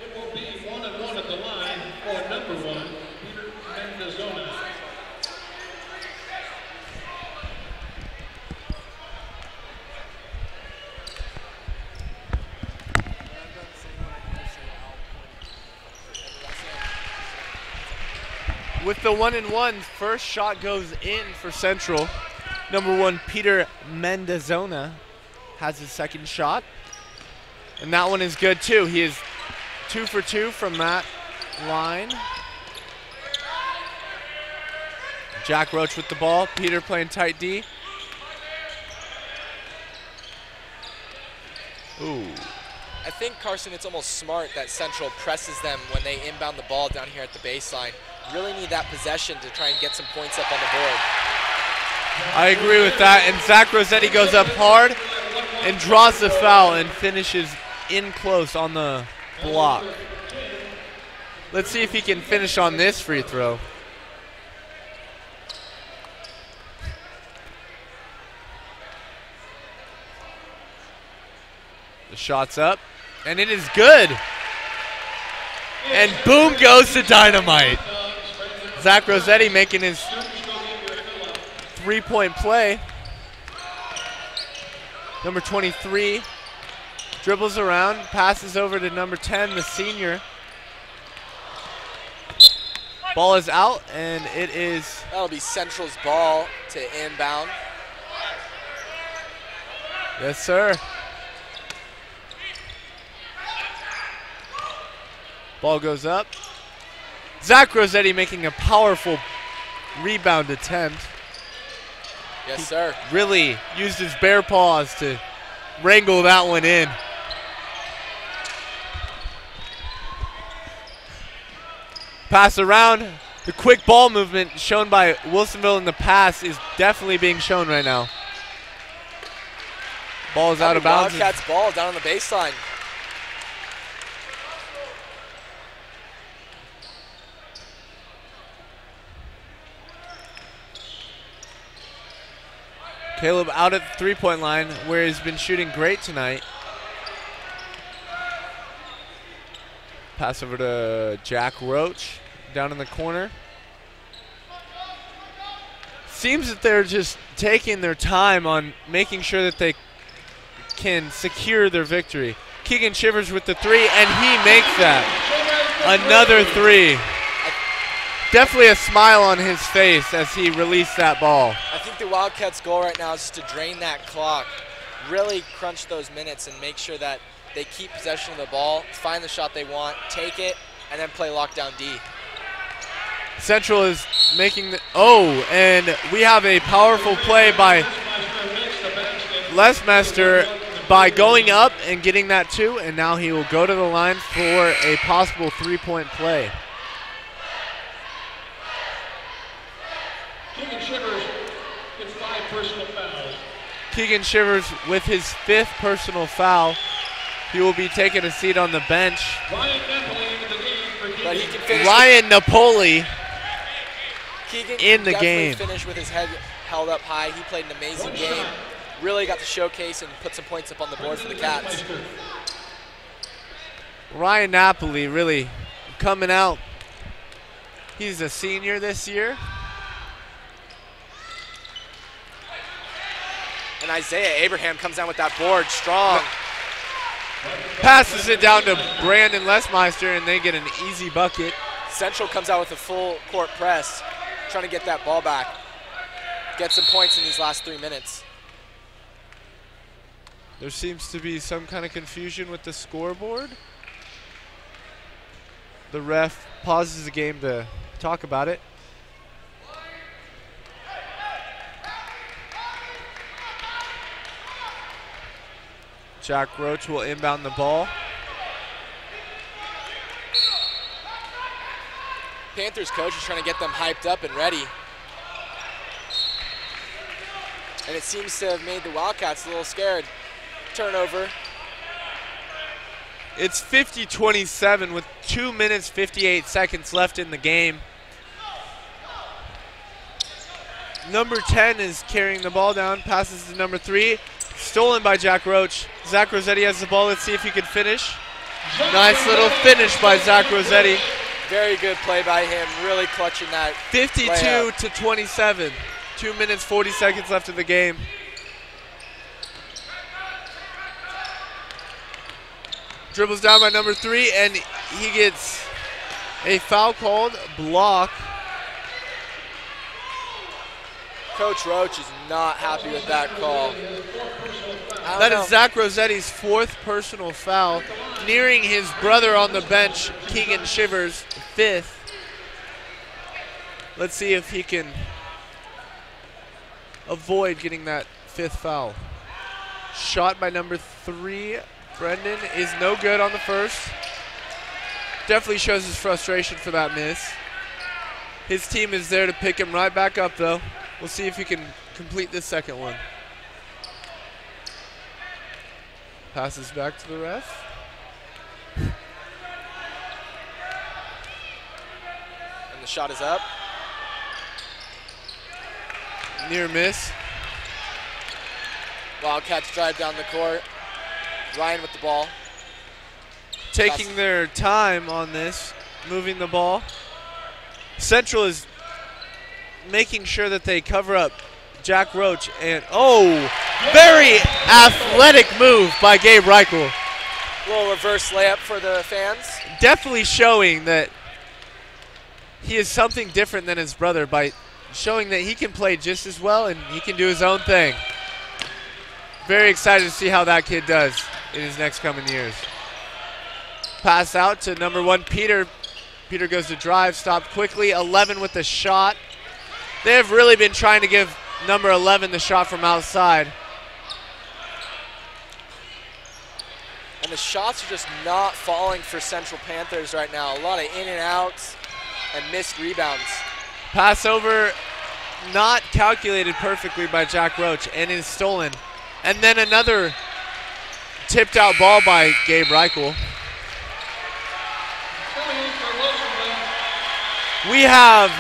C: It will be 1-1 at the line for number 1, Peter Mendozona.
D: With the 1-1, first shot goes in for Central. Number 1, Peter Mendozona has his second shot. And that one is good too. He is 2 for 2 from that line. Jack Roach with the ball. Peter playing tight D. Ooh.
E: I think, Carson, it's almost smart that Central presses them when they inbound the ball down here at the baseline. Really need that possession to try and get some points up on the board.
D: I agree with that. And Zach Rossetti goes up hard and draws the foul and finishes in close on the block. Let's see if he can finish on this free throw. The shot's up, and it is good. And boom goes the dynamite. Zach Rossetti making his three-point play. Number 23 dribbles around, passes over to number 10, the senior. Ball is out, and it is...
E: That'll be Central's ball to inbound.
D: Yes, sir. Ball goes up. Zach Rossetti making a powerful rebound attempt.
E: Yes, sir.
D: Really used his bare paws to wrangle that one in. Pass around. The quick ball movement shown by Wilsonville in the past is definitely being shown right now. Ball is out of bounds.
E: Wildcats ball down on the baseline.
D: Caleb out at the three-point line where he's been shooting great tonight. Pass over to Jack Roach down in the corner. Seems that they're just taking their time on making sure that they can secure their victory. Keegan Shivers with the three, and he makes that. Another three. Definitely a smile on his face as he released that ball.
E: I think the Wildcats' goal right now is just to drain that clock, really crunch those minutes and make sure that they keep possession of the ball, find the shot they want, take it, and then play lockdown D.
D: Central is making the, and we have a powerful play by Lesmester by going up and getting that two, and now he will go to the line for a possible three-point play.
C: Keegan Shivers gets 5 personal fouls.
D: Keegan Shivers with his 5th personal foul. He will be taking a seat on the bench.
C: Ryan Napoli in the game for Keegan.
E: But he can finish.
D: Ryan Napoli
E: Keegan
D: in the
E: definitely
D: game.
E: Finished with his head held up high. He played an amazing game. Really got to showcase and put some points up on the board for the Cats.
D: Ryan Napoli really coming out. He's a senior this year.
E: And Isaiah Abraham comes down with that board strong.
D: Passes it down to Brandon Lesmeister, and they get an easy bucket.
E: Central comes out with a full court press, trying to get that ball back. Get some points in these last 3 minutes.
D: There seems to be some kind of confusion with the scoreboard. The ref pauses the game to talk about it. Jack Roach will inbound the ball.
E: Panthers coach is trying to get them hyped up and ready. and it seems to have made the Wildcats a little scared. Turnover.
D: It's 50-27 with 2 minutes, 58 seconds left in the game. Number 10 is carrying the ball down, passes to number 3. Stolen by Jack Roach. Zach Rossetti has the ball. Let's see if he can finish. Nice little finish by Zach Rossetti.
E: Very good play by him, really clutching that.
D: 52-27. 2 minutes, 40 seconds left in the game. Dribbles down by number 3, and he gets a foul called, block.
E: Coach Roach is not happy with that call.
D: That is Zach Rossetti's 4th personal foul, nearing his brother on the bench, Keegan Shivers' 5th. Let's see if he can avoid getting that 5th foul. Shot by number 3, Brendan, is no good on the first. Definitely shows his frustration for that miss. His team is there to pick him right back up, though. We'll see if he can complete this second one. Passes back to the ref.
E: And the shot is up.
D: Near miss.
E: Wildcats drive down the court. Ryan with the ball.
D: Taking their time on this, moving the ball. Central is making sure that they cover up Jack Roach, and very athletic move by Gabe Reichel.
E: Little reverse layup for the fans.
D: Definitely showing that he is something different than his brother by showing that he can play just as well and he can do his own thing. Very excited to see how that kid does in his next coming years. Pass out to number 1, Peter. Peter goes to drive, stopped quickly. 11 with the shot. They have really been trying to give number 11 the shot from outside.
E: And the shots are just not falling for Central Panthers right now. A lot of in and outs and missed rebounds.
D: Pass over, not calculated perfectly by Jack Roach, and is stolen. And then another tipped out ball by Gabe Reichel. We have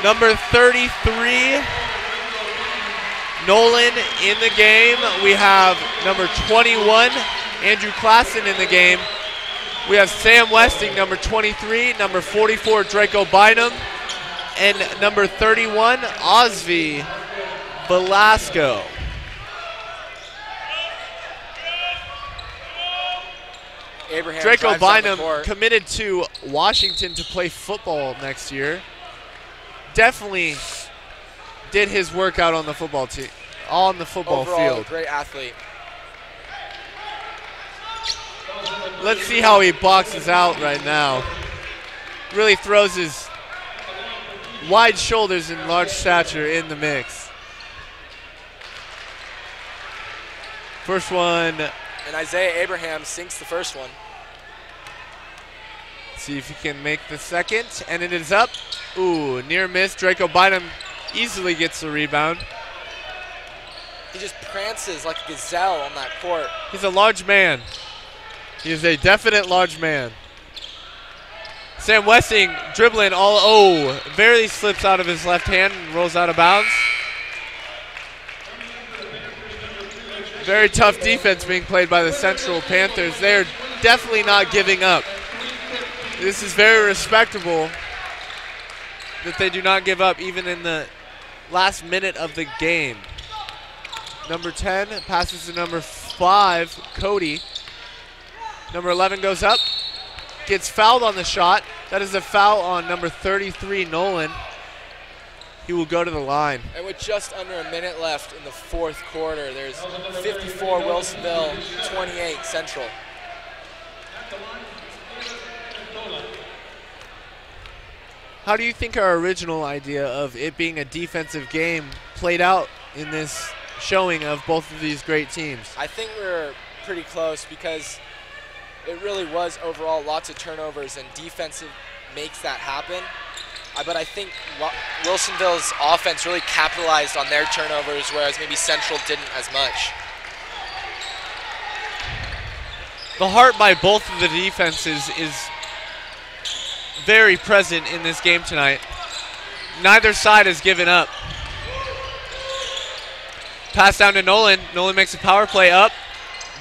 D: number 33, Nolan, in the game. We have number 21, Andrew Klassen, in the game. We have Sam Westing, number 23, number 44, Draco Bynum, and number 31, Osvi Velasco.
E: Abraham
D: Draco Bynum committed to Washington to play football next year. Definitely did his workout on the football team, on the football
E: Overall,
D: field.
E: Great athlete.
D: Let's see how he boxes out right now. Really throws his wide shoulders and large stature in the mix. First one.
E: And Isaiah Abraham sinks the first one.
D: See if he can make the second, and it is up. Ooh, near miss. Draco Bynum easily gets the rebound.
E: He just prances like a gazelle on that court.
D: He's a large man. He is a definite large man. Sam Westing dribbling barely slips out of his left hand and rolls out of bounds. Very tough defense being played by the Central Panthers. They're definitely not giving up. This is very respectable that they do not give up even in the last minute of the game. Number 10 passes to number 5, Cody. Number 11 goes up, gets fouled on the shot. That is a foul on number 33, Nolan. He will go to the line.
E: And with just under a minute left in the fourth quarter, there's 54 Wilsonville, 28 Central.
D: How do you think our original idea of it being a defensive game played out in this showing of both of these great teams?
E: I think we were pretty close because it really was overall lots of turnovers, and defensive makes that happen. but I think Wilsonville's offense really capitalized on their turnovers, whereas maybe Central didn't as much.
D: The heart by both of the defenses is very present in this game tonight. Neither side has given up. Pass down to Nolan. Nolan makes a power play up.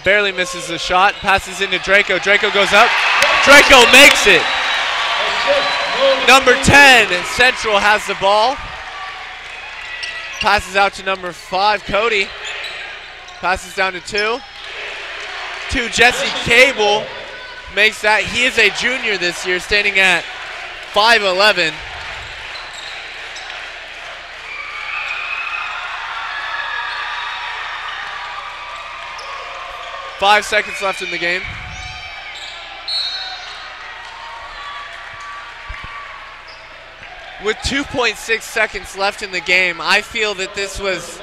D: Barely misses the shot. Passes into Draco. Draco goes up. Draco makes it. Number 10, Central has the ball. Passes out to number 5, Cody. Passes down to 2. Jesse Cable makes that. He is a junior this year, standing at 5'11". 5 seconds left in the game. With 2.6 seconds left in the game, I feel that this was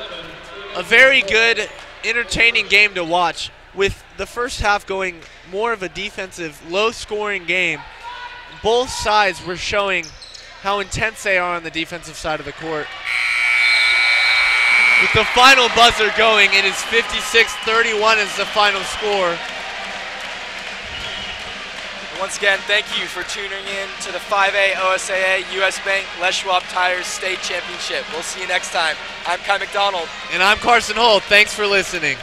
D: a very good, entertaining game to watch, with the first half going more of a defensive, low-scoring game. Both sides were showing how intense they are on the defensive side of the court. With the final buzzer going, it is 56-31 is the final score.
E: Once again, thank you for tuning in to the 5A OSAA US Bank Les Schwab Tires State Championship. We'll see you next time. I'm Kai McDonald.
D: And I'm Carson Holt. Thanks for listening.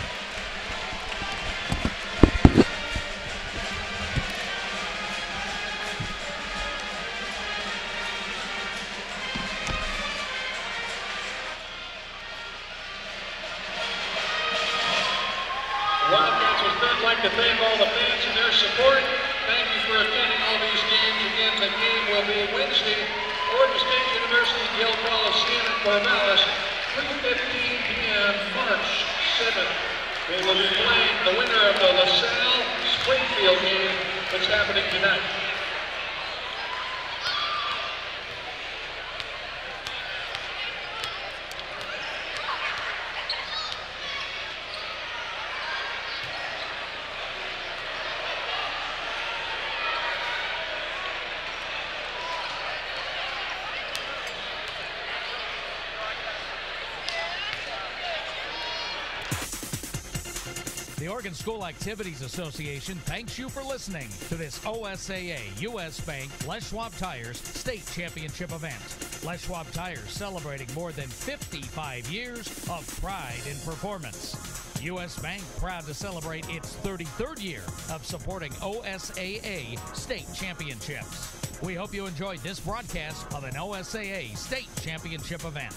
C: Wildcats would third like to thank all the fans and their support. Thank you for attending all these games. Again, the game will be Wednesday, Oregon State University, Yale Coliseum in Corvallis, 3:15 p.m. March 7th. They will be playing the winner of the LaSalle-Springfield game that's happening tonight.
B: The Oregon School Activities Association thanks you for listening to this OSAA US Bank Les Schwab Tires State Championship event. Les Schwab Tires celebrating more than 55 years of pride in performance. US Bank proud to celebrate its 33rd year of supporting OSAA state championships. We hope you enjoyed this broadcast of an OSAA state championship event.